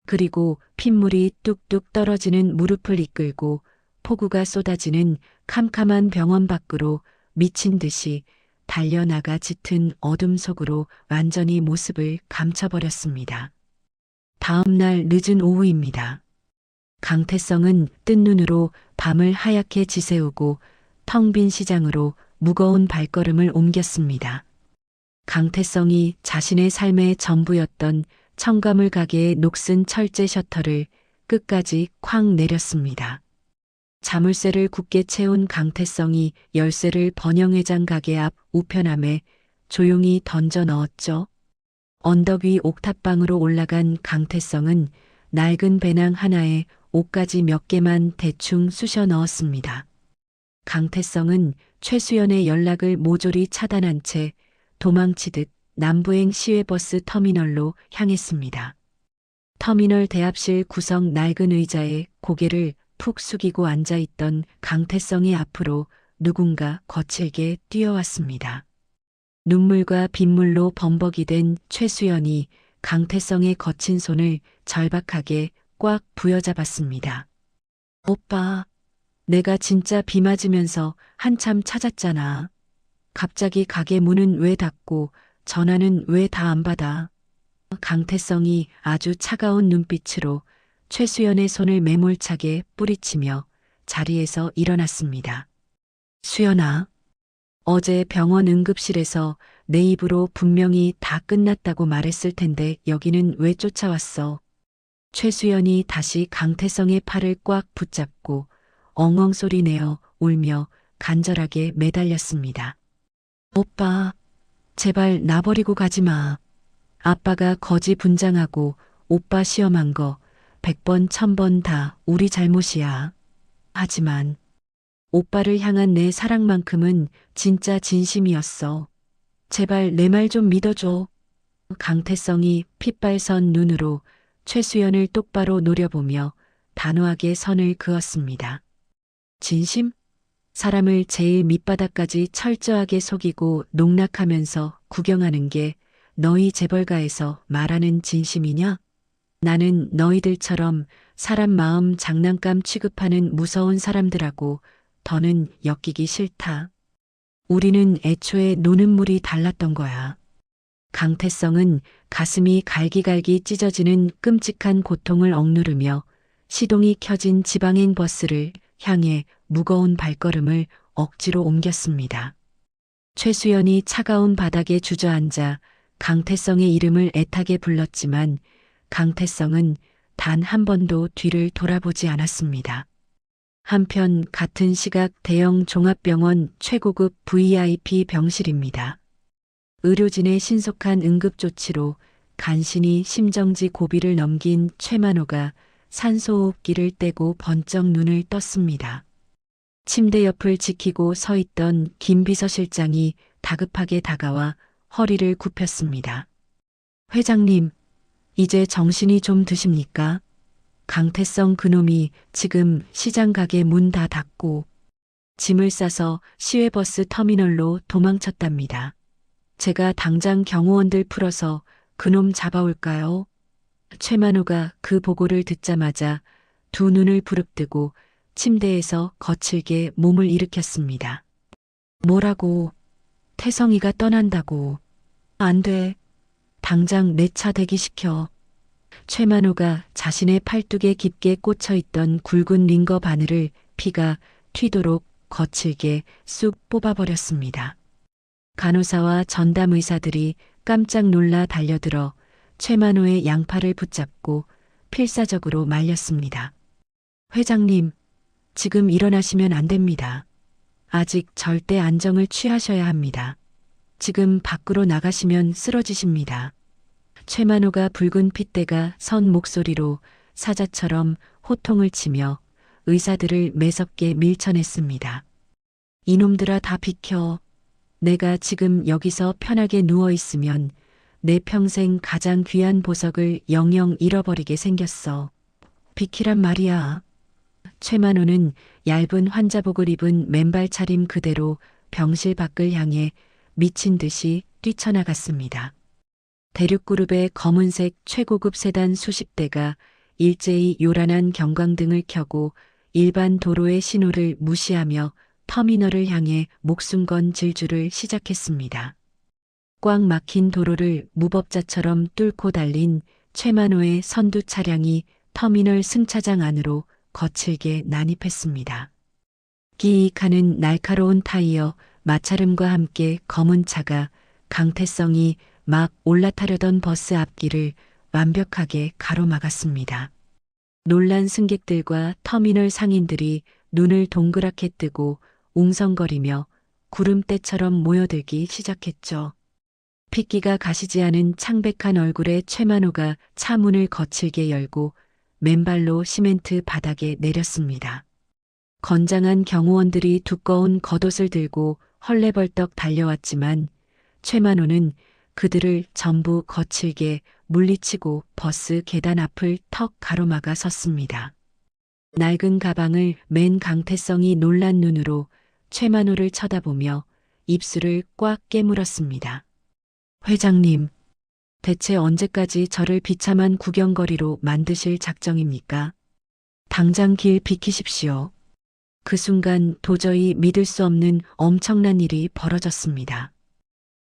그리고 핏물이 뚝뚝 떨어지는 무릎을 이끌고 폭우가 쏟아지는 캄캄한 병원 밖으로 미친 듯이 달려나가 짙은 어둠 속으로 완전히 모습을 감춰버렸습니다. 다음 날 늦은 오후입니다. 강태성은 뜬 눈으로 밤을 하얗게 지새우고 텅 빈 시장으로 무거운 발걸음을 옮겼습니다. 강태성이 자신의 삶의 전부였던 청가물 가게의 녹슨 철제 셔터를 끝까지 쾅 내렸습니다. 자물쇠를 굳게 채운 강태성이 열쇠를 번영회장 가게 앞 우편함에 조용히 던져 넣었죠. 언덕 위 옥탑방으로 올라간 강태성은 낡은 배낭 하나에 옷가지 몇 개만 대충 쑤셔 넣었습니다. 강태성은 최수연의 연락을 모조리 차단한 채 도망치듯 남부행 시외버스 터미널로 향했습니다. 터미널 대합실 구석 낡은 의자에 고개를 푹 숙이고 앉아있던 강태성의 앞으로 누군가 거칠게 뛰어왔습니다. 눈물과 빗물로 범벅이 된 최수연이 강태성의 거친 손을 절박하게 꽉 부여잡았습니다. 오빠, 내가 진짜 비 맞으면서 한참 찾았잖아. 갑자기 가게 문은 왜 닫고 전화는 왜 다 안 받아? 강태성이 아주 차가운 눈빛으로 최수연의 손을 매몰차게 뿌리치며 자리에서 일어났습니다. 수연아, 어제 병원 응급실에서 내 입으로 분명히 다 끝났다고 말했을 텐데 여기는 왜 쫓아왔어? 최수연이 다시 강태성의 팔을 꽉 붙잡고 엉엉 소리 내어 울며 간절하게 매달렸습니다. 오빠, 제발 나 버리고 가지 마. 아빠가 거지 분장하고 오빠 시험한 거 100번 1000번 다 우리 잘못이야. 하지만 오빠를 향한 내 사랑만큼은 진짜 진심이었어. 제발 내 말 좀 믿어줘. 강태성이 핏발선 눈으로 최수연을 똑바로 노려보며 단호하게 선을 그었습니다. 진심? 사람을 제일 밑바닥까지 철저하게 속이고 농락하면서 구경하는 게 너희 재벌가에서 말하는 진심이냐? 나는 너희들처럼 사람 마음 장난감 취급하는 무서운 사람들하고 더는 엮이기 싫다. 우리는 애초에 노는 물이 달랐던 거야. 강태성은 가슴이 갈기갈기 찢어지는 끔찍한 고통을 억누르며 시동이 켜진 지방행 버스를 향해 무거운 발걸음을 억지로 옮겼습니다. 최수연이 차가운 바닥에 주저앉아 강태성의 이름을 애타게 불렀지만 강태성은 단 한 번도 뒤를 돌아보지 않았습니다. 한편 같은 시각 대형 종합병원 최고급 VIP 병실입니다. 의료진의 신속한 응급조치로 간신히 심정지 고비를 넘긴 최만호가 산소호흡기를 떼고 번쩍 눈을 떴습니다. 침대 옆을 지키고 서 있던 김 비서실장이 다급하게 다가와 허리를 굽혔습니다. 회장님, 이제 정신이 좀 드십니까? 강태성 그놈이 지금 시장 가게 문 다 닫고 짐을 싸서 시외버스 터미널로 도망쳤답니다. 제가 당장 경호원들 풀어서 그놈 잡아올까요? 최만호가 그 보고를 듣자마자 두 눈을 부릅뜨고 침대에서 거칠게 몸을 일으켰습니다. 뭐라고? 태성이가 떠난다고. 안 돼. 당장 내 차 대기시켜. 최만호가 자신의 팔뚝에 깊게 꽂혀있던 굵은 링거 바늘을 피가 튀도록 거칠게 쑥 뽑아버렸습니다. 간호사와 전담 의사들이 깜짝 놀라 달려들어 최만호의 양팔을 붙잡고 필사적으로 말렸습니다. 회장님, 지금 일어나시면 안 됩니다. 아직 절대 안정을 취하셔야 합니다. 지금 밖으로 나가시면 쓰러지십니다. 최만호가 붉은 핏대가 선 목소리로 사자처럼 호통을 치며 의사들을 매섭게 밀쳐냈습니다. 이놈들아 다 비켜. 내가 지금 여기서 편하게 누워있으면 내 평생 가장 귀한 보석을 영영 잃어버리게 생겼어. 비키란 말이야. 최만호는 얇은 환자복을 입은 맨발 차림 그대로 병실 밖을 향해 미친 듯이 뛰쳐나갔습니다. 대륙그룹의 검은색 최고급 세단 수십 대가 일제히 요란한 경광등을 켜고 일반 도로의 신호를 무시하며 터미널을 향해 목숨 건 질주를 시작했습니다. 꽉 막힌 도로를 무법자처럼 뚫고 달린 최만호의 선두 차량이 터미널 승차장 안으로 거칠게 난입했습니다. 기익하는 날카로운 타이어, 마찰음과 함께 검은 차가 강태성이 막 올라타려던 버스 앞길을 완벽하게 가로막았습니다. 놀란 승객들과 터미널 상인들이 눈을 동그랗게 뜨고 웅성거리며 구름대처럼 모여들기 시작했죠. 핏기가 가시지 않은 창백한 얼굴의 최만호가 차 문을 거칠게 열고 맨발로 시멘트 바닥에 내렸습니다. 건장한 경호원들이 두꺼운 겉옷을 들고 헐레벌떡 달려왔지만 최만호는 그들을 전부 거칠게 물리치고 버스 계단 앞을 턱 가로막아 섰습니다. 낡은 가방을 맨 강태성이 놀란 눈으로 최만호를 쳐다보며 입술을 꽉 깨물었습니다. 회장님, 대체 언제까지 저를 비참한 구경거리로 만드실 작정입니까? 당장 길 비키십시오. 그 순간 도저히 믿을 수 없는 엄청난 일이 벌어졌습니다.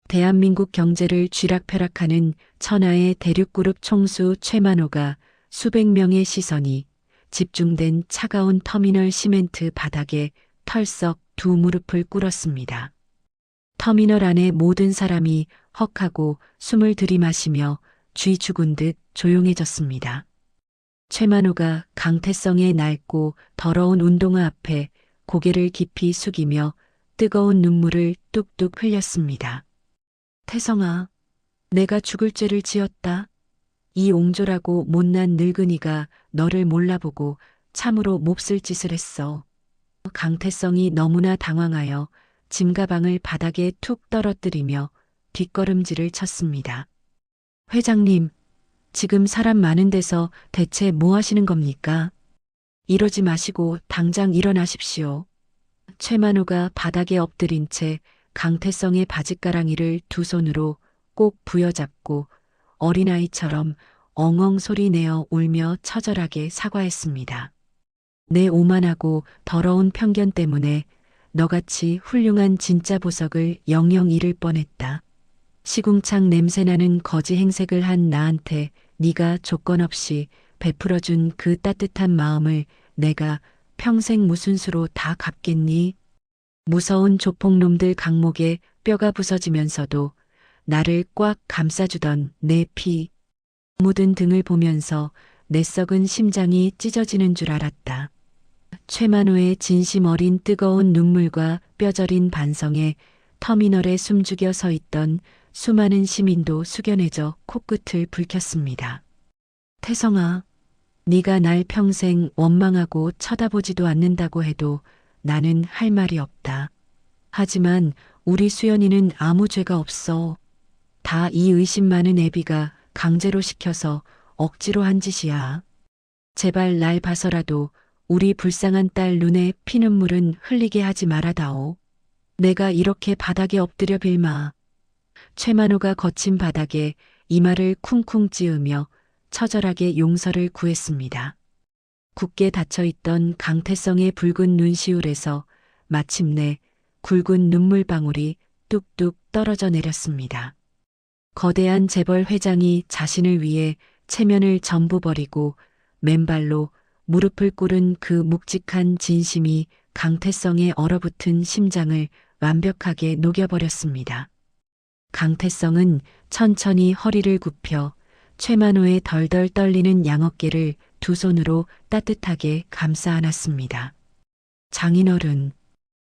대한민국 경제를 쥐락펴락하는 천하의 대륙그룹 총수 최만호가 수백 명의 시선이 집중된 차가운 터미널 시멘트 바닥에 털썩 두 무릎을 꿇었습니다. 터미널 안의 모든 사람이 헉하고 숨을 들이마시며 쥐 죽은 듯 조용해졌습니다. 최만호가 강태성의 낡고 더러운 운동화 앞에 고개를 깊이 숙이며 뜨거운 눈물을 뚝뚝 흘렸습니다. 태성아, 내가 죽을 죄를 지었다. 이 옹졸하고 못난 늙은이가 너를 몰라보고 참으로 몹쓸 짓을 했어. 강태성이 너무나 당황하여 짐가방을 바닥에 툭 떨어뜨리며 뒷걸음질을 쳤습니다. 회장님, 지금 사람 많은 데서 대체 뭐 하시는 겁니까? 이러지 마시고 당장 일어나십시오. 최만호가 바닥에 엎드린 채 강태성의 바짓가랑이를 두 손으로 꼭 부여잡고 어린아이처럼 엉엉 소리내어 울며 처절하게 사과했습니다. 내 오만하고 더러운 편견 때문에 너같이 훌륭한 진짜 보석을 영영 잃을 뻔했다. 시궁창 냄새나는 거지 행색을 한 나한테 네가 조건 없이 베풀어준 그 따뜻한 마음을 내가 평생 무슨 수로 다 갚겠니? 무서운 조폭놈들 강목에 뼈가 부서지면서도 나를 꽉 감싸주던 내 피 묻은 등을 보면서 내 썩은 심장이 찢어지는 줄 알았다. 최만호의 진심 어린 뜨거운 눈물과 뼈저린 반성에 터미널에 숨죽여 서 있던 수많은 시민도 숙연해져 코끝을 붉혔습니다. 태성아, 네가 날 평생 원망하고 쳐다보지도 않는다고 해도 나는 할 말이 없다. 하지만 우리 수연이는 아무 죄가 없어. 다 이 의심 많은 애비가 강제로 시켜서 억지로 한 짓이야. 제발 날 봐서라도 우리 불쌍한 딸 눈에 피눈물은 흘리게 하지 말아다오. 내가 이렇게 바닥에 엎드려 빌마. 최만호가 거친 바닥에 이마를 쿵쿵 찌으며 처절하게 용서를 구했습니다. 굳게 닫혀있던 강태성의 붉은 눈시울에서 마침내 굵은 눈물방울이 뚝뚝 떨어져 내렸습니다. 거대한 재벌 회장이 자신을 위해 체면을 전부 버리고 맨발로 무릎을 꿇은 그 묵직한 진심이 강태성의 얼어붙은 심장을 완벽하게 녹여버렸습니다. 강태성은 천천히 허리를 굽혀 최만호의 덜덜 떨리는 양어깨를 두 손으로 따뜻하게 감싸 안았습니다. 장인어른,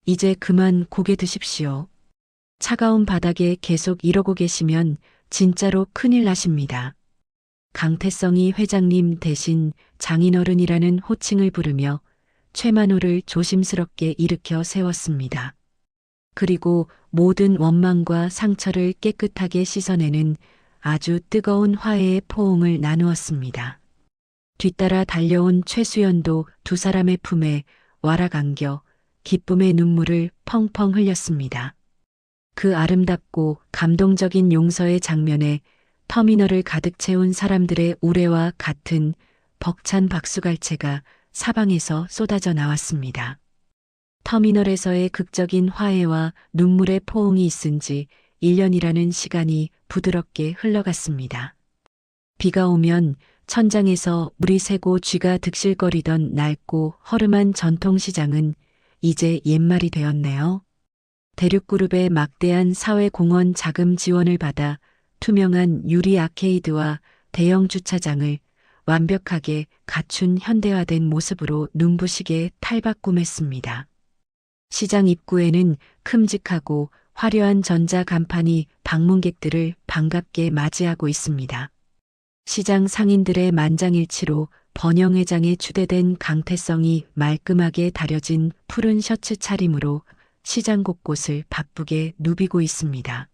이제 그만 고개 드십시오. 차가운 바닥에 계속 이러고 계시면 진짜로 큰일 나십니다. 강태성이 회장님 대신 장인어른이라는 호칭을 부르며 최만호를 조심스럽게 일으켜 세웠습니다. 그리고 모든 원망과 상처를 깨끗하게 씻어내는 아주 뜨거운 화해의 포옹을 나누었습니다. 뒤따라 달려온 최수연도 두 사람의 품에 와락 안겨 기쁨의 눈물을 펑펑 흘렸습니다. 그 아름답고 감동적인 용서의 장면에 터미널을 가득 채운 사람들의 우레와 같은 벅찬 박수갈채가 사방에서 쏟아져 나왔습니다. 터미널에서의 극적인 화해와 눈물의 포옹이 있은 지 1년이라는 시간이 부드럽게 흘러갔습니다. 비가 오면 천장에서 물이 새고 쥐가 득실거리던 낡고 허름한 전통시장은 이제 옛말이 되었네요. 대륙그룹의 막대한 사회공헌 자금 지원을 받아 투명한 유리 아케이드와 대형 주차장을 완벽하게 갖춘 현대화된 모습으로 눈부시게 탈바꿈했습니다. 시장 입구에는 큼직하고 화려한 전자 간판이 방문객들을 반갑게 맞이하고 있습니다. 시장 상인들의 만장일치로 번영회장에 추대된 강태성이 말끔하게 다려진 푸른 셔츠 차림으로 시장 곳곳을 바쁘게 누비고 있습니다.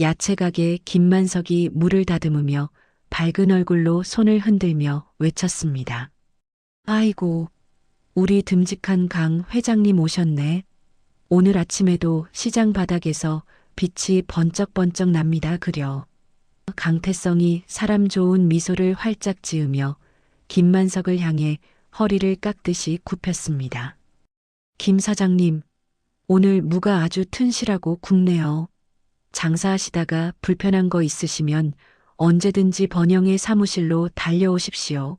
야채 가게 김만석이 물을 다듬으며 밝은 얼굴로 손을 흔들며 외쳤습니다. 아이고, 우리 듬직한 강 회장님 오셨네. 오늘 아침에도 시장 바닥에서 빛이 번쩍번쩍 납니다. 그려. 강태성이 사람 좋은 미소를 활짝 지으며 김만석을 향해 허리를 깎듯이 굽혔습니다. 김 사장님, 오늘 무가 아주 튼실하고 굵네요. 장사하시다가 불편한 거 있으시면 언제든지 번영의 사무실로 달려오십시오.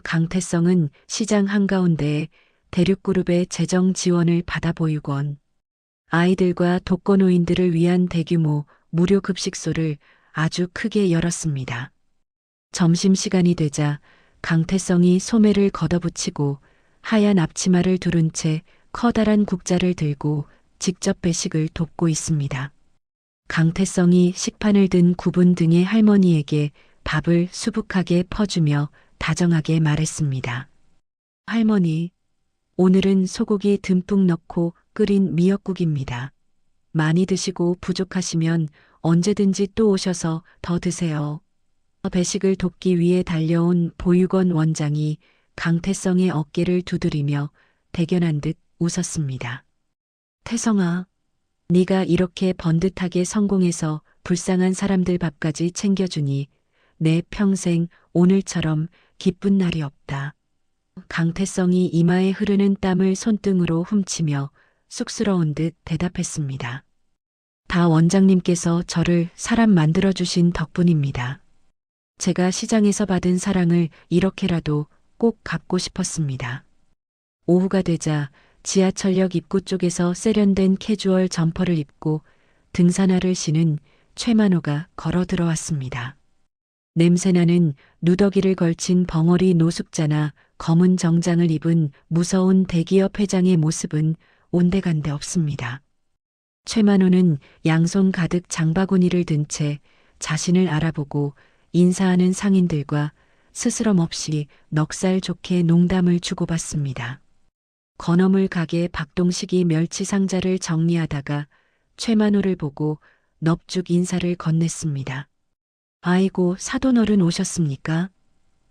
강태성은 시장 한가운데에 대륙그룹의 재정 지원을 받아 보유건 아이들과 독거노인들을 위한 대규모 무료 급식소를 아주 크게 열었습니다. 점심시간이 되자 강태성이 소매를 걷어붙이고 하얀 앞치마를 두른 채 커다란 국자를 들고 직접 배식을 돕고 있습니다. 강태성이 식판을 든 구분 등의 할머니에게 밥을 수북하게 퍼주며 다정하게 말했습니다. 할머니, 오늘은 소고기 듬뿍 넣고 끓인 미역국입니다. 많이 드시고 부족하시면 언제든지 또 오셔서 더 드세요. 배식을 돕기 위해 달려온 보육원 원장이 강태성의 어깨를 두드리며 대견한 듯 웃었습니다. 태성아, 네가 이렇게 번듯하게 성공해서 불쌍한 사람들 밥까지 챙겨주니 내 평생 오늘처럼 기쁜 날이 없다. 강태성이 이마에 흐르는 땀을 손등으로 훔치며 쑥스러운 듯 대답했습니다. 다 원장님께서 저를 사람 만들어주신 덕분입니다. 제가 시장에서 받은 사랑을 이렇게라도 꼭 갚고 싶었습니다. 오후가 되자 지하철역 입구 쪽에서 세련된 캐주얼 점퍼를 입고 등산화를 신은 최만호가 걸어 들어왔습니다. 냄새나는 누더기를 걸친 벙어리 노숙자나 검은 정장을 입은 무서운 대기업 회장의 모습은 온데간데 없습니다. 최만호는 양손 가득 장바구니를 든 채 자신을 알아보고 인사하는 상인들과 스스럼 없이 넉살 좋게 농담을 주고받습니다. 건어물 가게 박동식이 멸치 상자를 정리하다가 최만호를 보고 넙죽 인사를 건넸습니다. 아이고, 사돈어른 오셨습니까?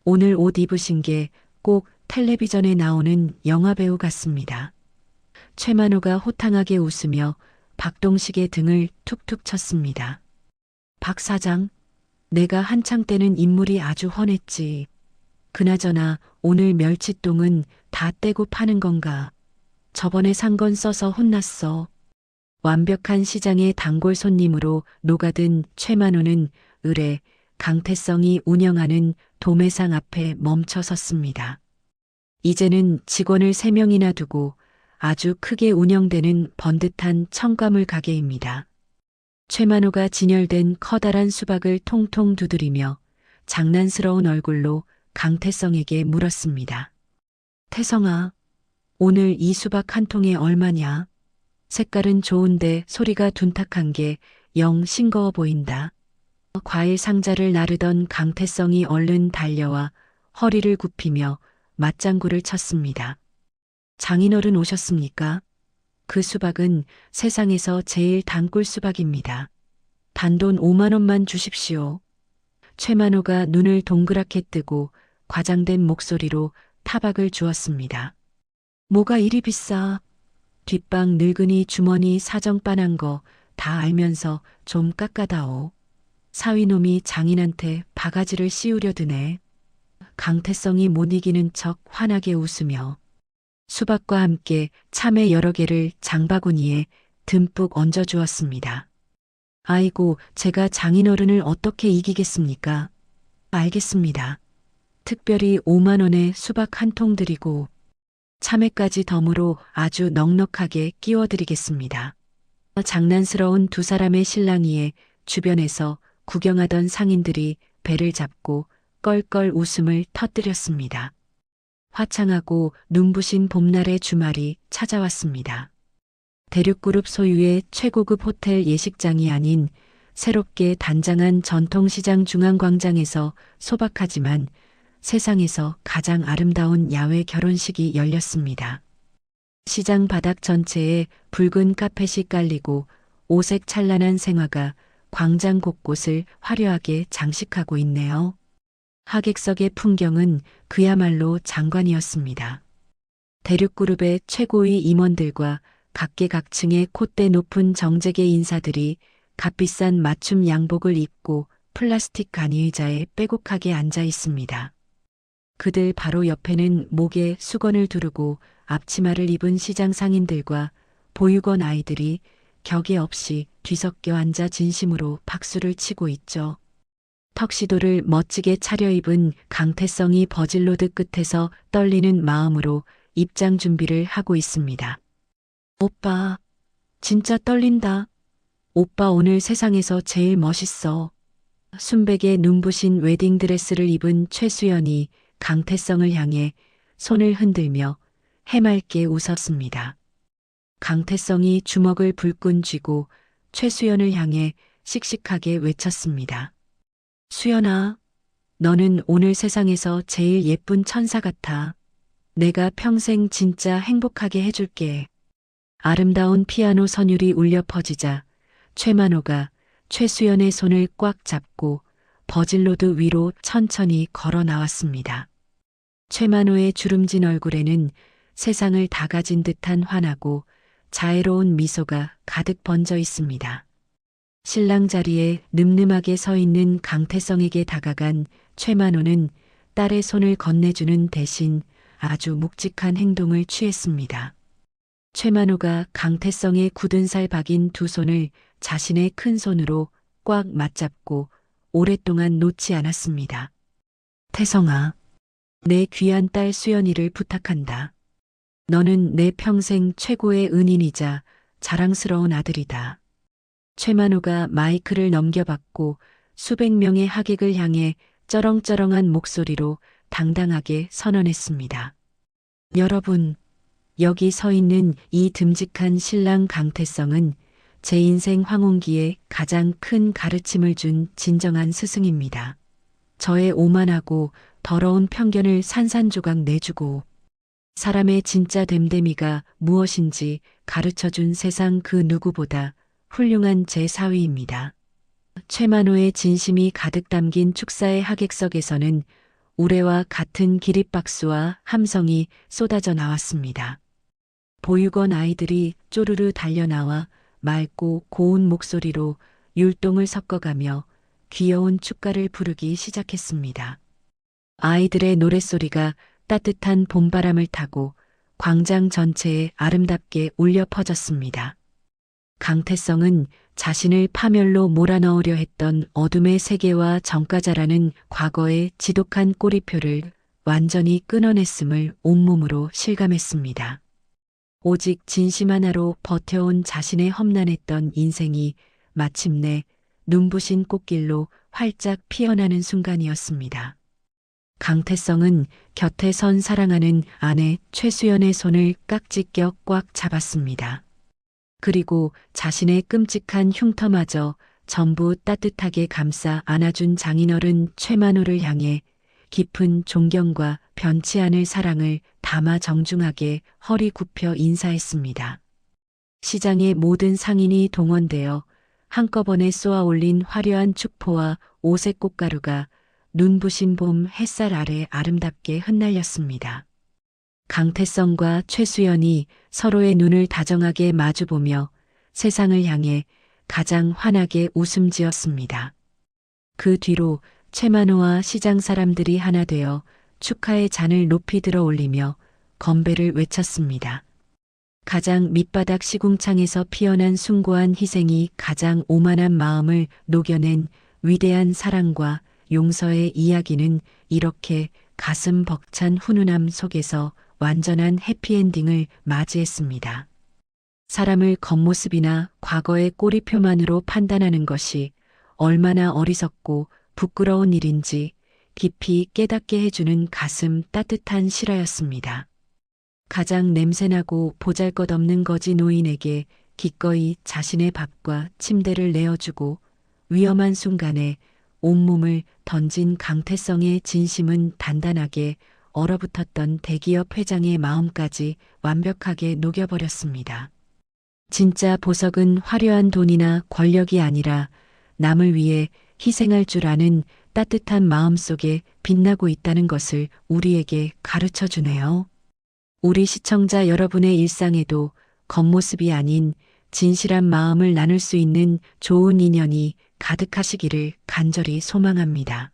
오늘 옷 입으신 게 꼭 텔레비전에 나오는 영화배우 같습니다. 최만호가 호탕하게 웃으며 박동식의 등을 툭툭 쳤습니다. 박 사장, 내가 한창 때는 인물이 아주 훤했지. 그나저나 오늘 멸치똥은 다 떼고 파는 건가? 저번에 산 건 써서 혼났어. 완벽한 시장의 단골 손님으로 녹아든 최만호는 의뢰 강태성이 운영하는 도매상 앞에 멈춰 섰습니다. 이제는 직원을 3명이나 두고 아주 크게 운영되는 번듯한 첨가물 가게입니다. 최만호가 진열된 커다란 수박을 통통 두드리며 장난스러운 얼굴로 강태성에게 물었습니다. 태성아, 오늘 이 수박 한 통에 얼마냐? 색깔은 좋은데 소리가 둔탁한 게 영 싱거워 보인다. 과일 상자를 나르던 강태성이 얼른 달려와 허리를 굽히며 맞장구를 쳤습니다. 장인어른 오셨습니까? 그 수박은 세상에서 제일 단꿀 수박입니다. 단돈 5만 원만 주십시오. 최만호가 눈을 동그랗게 뜨고 과장된 목소리로 타박을 주었습니다. 뭐가 이리 비싸? 뒷방 늙은이 주머니 사정 빤한 거 다 알면서 좀 깎아다오. 사위놈이 장인한테 바가지를 씌우려 드네. 강태성이 못 이기는 척 환하게 웃으며 수박과 함께 참외 여러 개를 장바구니에 듬뿍 얹어주었습니다. 아이고, 제가 장인어른을 어떻게 이기겠습니까? 알겠습니다. 특별히 5만 원에 수박 한 통 드리고 참외까지 덤으로 아주 넉넉하게 끼워드리겠습니다. 장난스러운 두 사람의 실랑이에 주변에서 구경하던 상인들이 배를 잡고 껄껄 웃음을 터뜨렸습니다. 화창하고 눈부신 봄날의 주말이 찾아왔습니다. 대륙그룹 소유의 최고급 호텔 예식장이 아닌 새롭게 단장한 전통시장 중앙광장에서 소박하지만 세상에서 가장 아름다운 야외 결혼식이 열렸습니다. 시장 바닥 전체에 붉은 카펫이 깔리고 오색 찬란한 생화가 광장 곳곳을 화려하게 장식하고 있네요. 하객석의 풍경은 그야말로 장관이었습니다. 대륙그룹의 최고위 임원들과 각계각층의 콧대 높은 정재계 인사들이 값비싼 맞춤 양복을 입고 플라스틱 간이의자에 빼곡하게 앉아 있습니다. 그들 바로 옆에는 목에 수건을 두르고 앞치마를 입은 시장 상인들과 보육원 아이들이 격에 없이 뒤섞여 앉아 진심으로 박수를 치고 있죠. 턱시도를 멋지게 차려입은 강태성이 버질로드 끝에서 떨리는 마음으로 입장 준비를 하고 있습니다. 오빠, 진짜 떨린다. 오빠 오늘 세상에서 제일 멋있어. 순백의 눈부신 웨딩드레스를 입은 최수연이 강태성을 향해 손을 흔들며 해맑게 웃었습니다. 강태성이 주먹을 불끈 쥐고 최수연을 향해 씩씩하게 외쳤습니다. 수연아, 너는 오늘 세상에서 제일 예쁜 천사 같아. 내가 평생 진짜 행복하게 해줄게. 아름다운 피아노 선율이 울려 퍼지자 최만호가 최수연의 손을 꽉 잡고 버질로드 위로 천천히 걸어 나왔습니다. 최만호의 주름진 얼굴에는 세상을 다 가진 듯한 환하고 자애로운 미소가 가득 번져 있습니다. 신랑 자리에 늠름하게 서 있는 강태성에게 다가간 최만호는 딸의 손을 건네주는 대신 아주 묵직한 행동을 취했습니다. 최만호가 강태성의 굳은 살 박인 두 손을 자신의 큰 손으로 꽉 맞잡고 오랫동안 놓지 않았습니다. 태성아, 내 귀한 딸 수연이를 부탁한다. 너는 내 평생 최고의 은인이자 자랑스러운 아들이다. 최만호가 마이크를 넘겨받고 수백 명의 하객을 향해 쩌렁쩌렁한 목소리로 당당하게 선언했습니다. 여러분, 여기 서 있는 이 듬직한 신랑 강태성은 제 인생 황혼기에 가장 큰 가르침을 준 진정한 스승입니다. 저의 오만하고 더러운 편견을 산산조각 내주고 사람의 진짜 됨됨이가 무엇인지 가르쳐준 세상 그 누구보다 훌륭한 제 사위입니다. 최만호의 진심이 가득 담긴 축사의 하객석에서는 우레와 같은 기립박수와 함성이 쏟아져 나왔습니다. 보육원 아이들이 쪼르르 달려나와 맑고 고운 목소리로 율동을 섞어가며 귀여운 축가를 부르기 시작했습니다. 아이들의 노랫소리가 따뜻한 봄바람을 타고 광장 전체에 아름답게 울려 퍼졌습니다. 강태성은 자신을 파멸로 몰아넣으려 했던 어둠의 세계와 정가자라는 과거의 지독한 꼬리표를 완전히 끊어냈음을 온몸으로 실감했습니다. 오직 진심 하나로 버텨온 자신의 험난했던 인생이 마침내 눈부신 꽃길로 활짝 피어나는 순간이었습니다. 강태성은 곁에 선 사랑하는 아내 최수연의 손을 깍지껴 꽉 잡았습니다. 그리고 자신의 끔찍한 흉터마저 전부 따뜻하게 감싸 안아준 장인어른 최만호를 향해 깊은 존경과 변치 않을 사랑을 담아 정중하게 허리 굽혀 인사했습니다. 시장의 모든 상인이 동원되어 한꺼번에 쏘아 올린 화려한 축포와 오색 꽃가루가 눈부신 봄 햇살 아래 아름답게 흩날렸습니다. 강태성과 최수연이 서로의 눈을 다정하게 마주보며 세상을 향해 가장 환하게 웃음 지었습니다. 그 뒤로 최만호와 시장 사람들이 하나 되어 축하의 잔을 높이 들어 올리며 건배를 외쳤습니다. 가장 밑바닥 시궁창에서 피어난 숭고한 희생이 가장 오만한 마음을 녹여낸 위대한 사랑과 용서의 이야기는 이렇게 가슴 벅찬 훈훈함 속에서 완전한 해피엔딩을 맞이했습니다. 사람을 겉모습이나 과거의 꼬리표만으로 판단하는 것이 얼마나 어리석고 부끄러운 일인지 깊이 깨닫게 해주는 가슴 따뜻한 실화였습니다. 가장 냄새나고 보잘것없는 거지 노인에게 기꺼이 자신의 밥과 침대를 내어주고 위험한 순간에 온몸을 던진 강태성의 진심은 단단하게 얼어붙었던 대기업 회장의 마음까지 완벽하게 녹여버렸습니다. 진짜 보석은 화려한 돈이나 권력이 아니라 남을 위해 희생할 줄 아는 따뜻한 마음 속에 빛나고 있다는 것을 우리에게 가르쳐 주네요. 우리 시청자 여러분의 일상에도 겉모습이 아닌 진실한 마음을 나눌 수 있는 좋은 인연이 가득하시기를 간절히 소망합니다.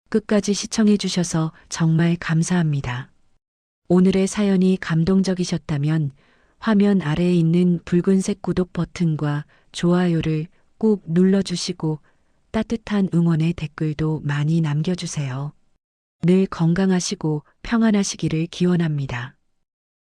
끝까지 시청해 주셔서 정말 감사합니다. 오늘의 사연이 감동적이셨다면 화면 아래에 있는 붉은색 구독 버튼과 좋아요를 꾹 눌러주시고 따뜻한 응원의 댓글도 많이 남겨주세요. 늘 건강하시고 평안하시기를 기원합니다.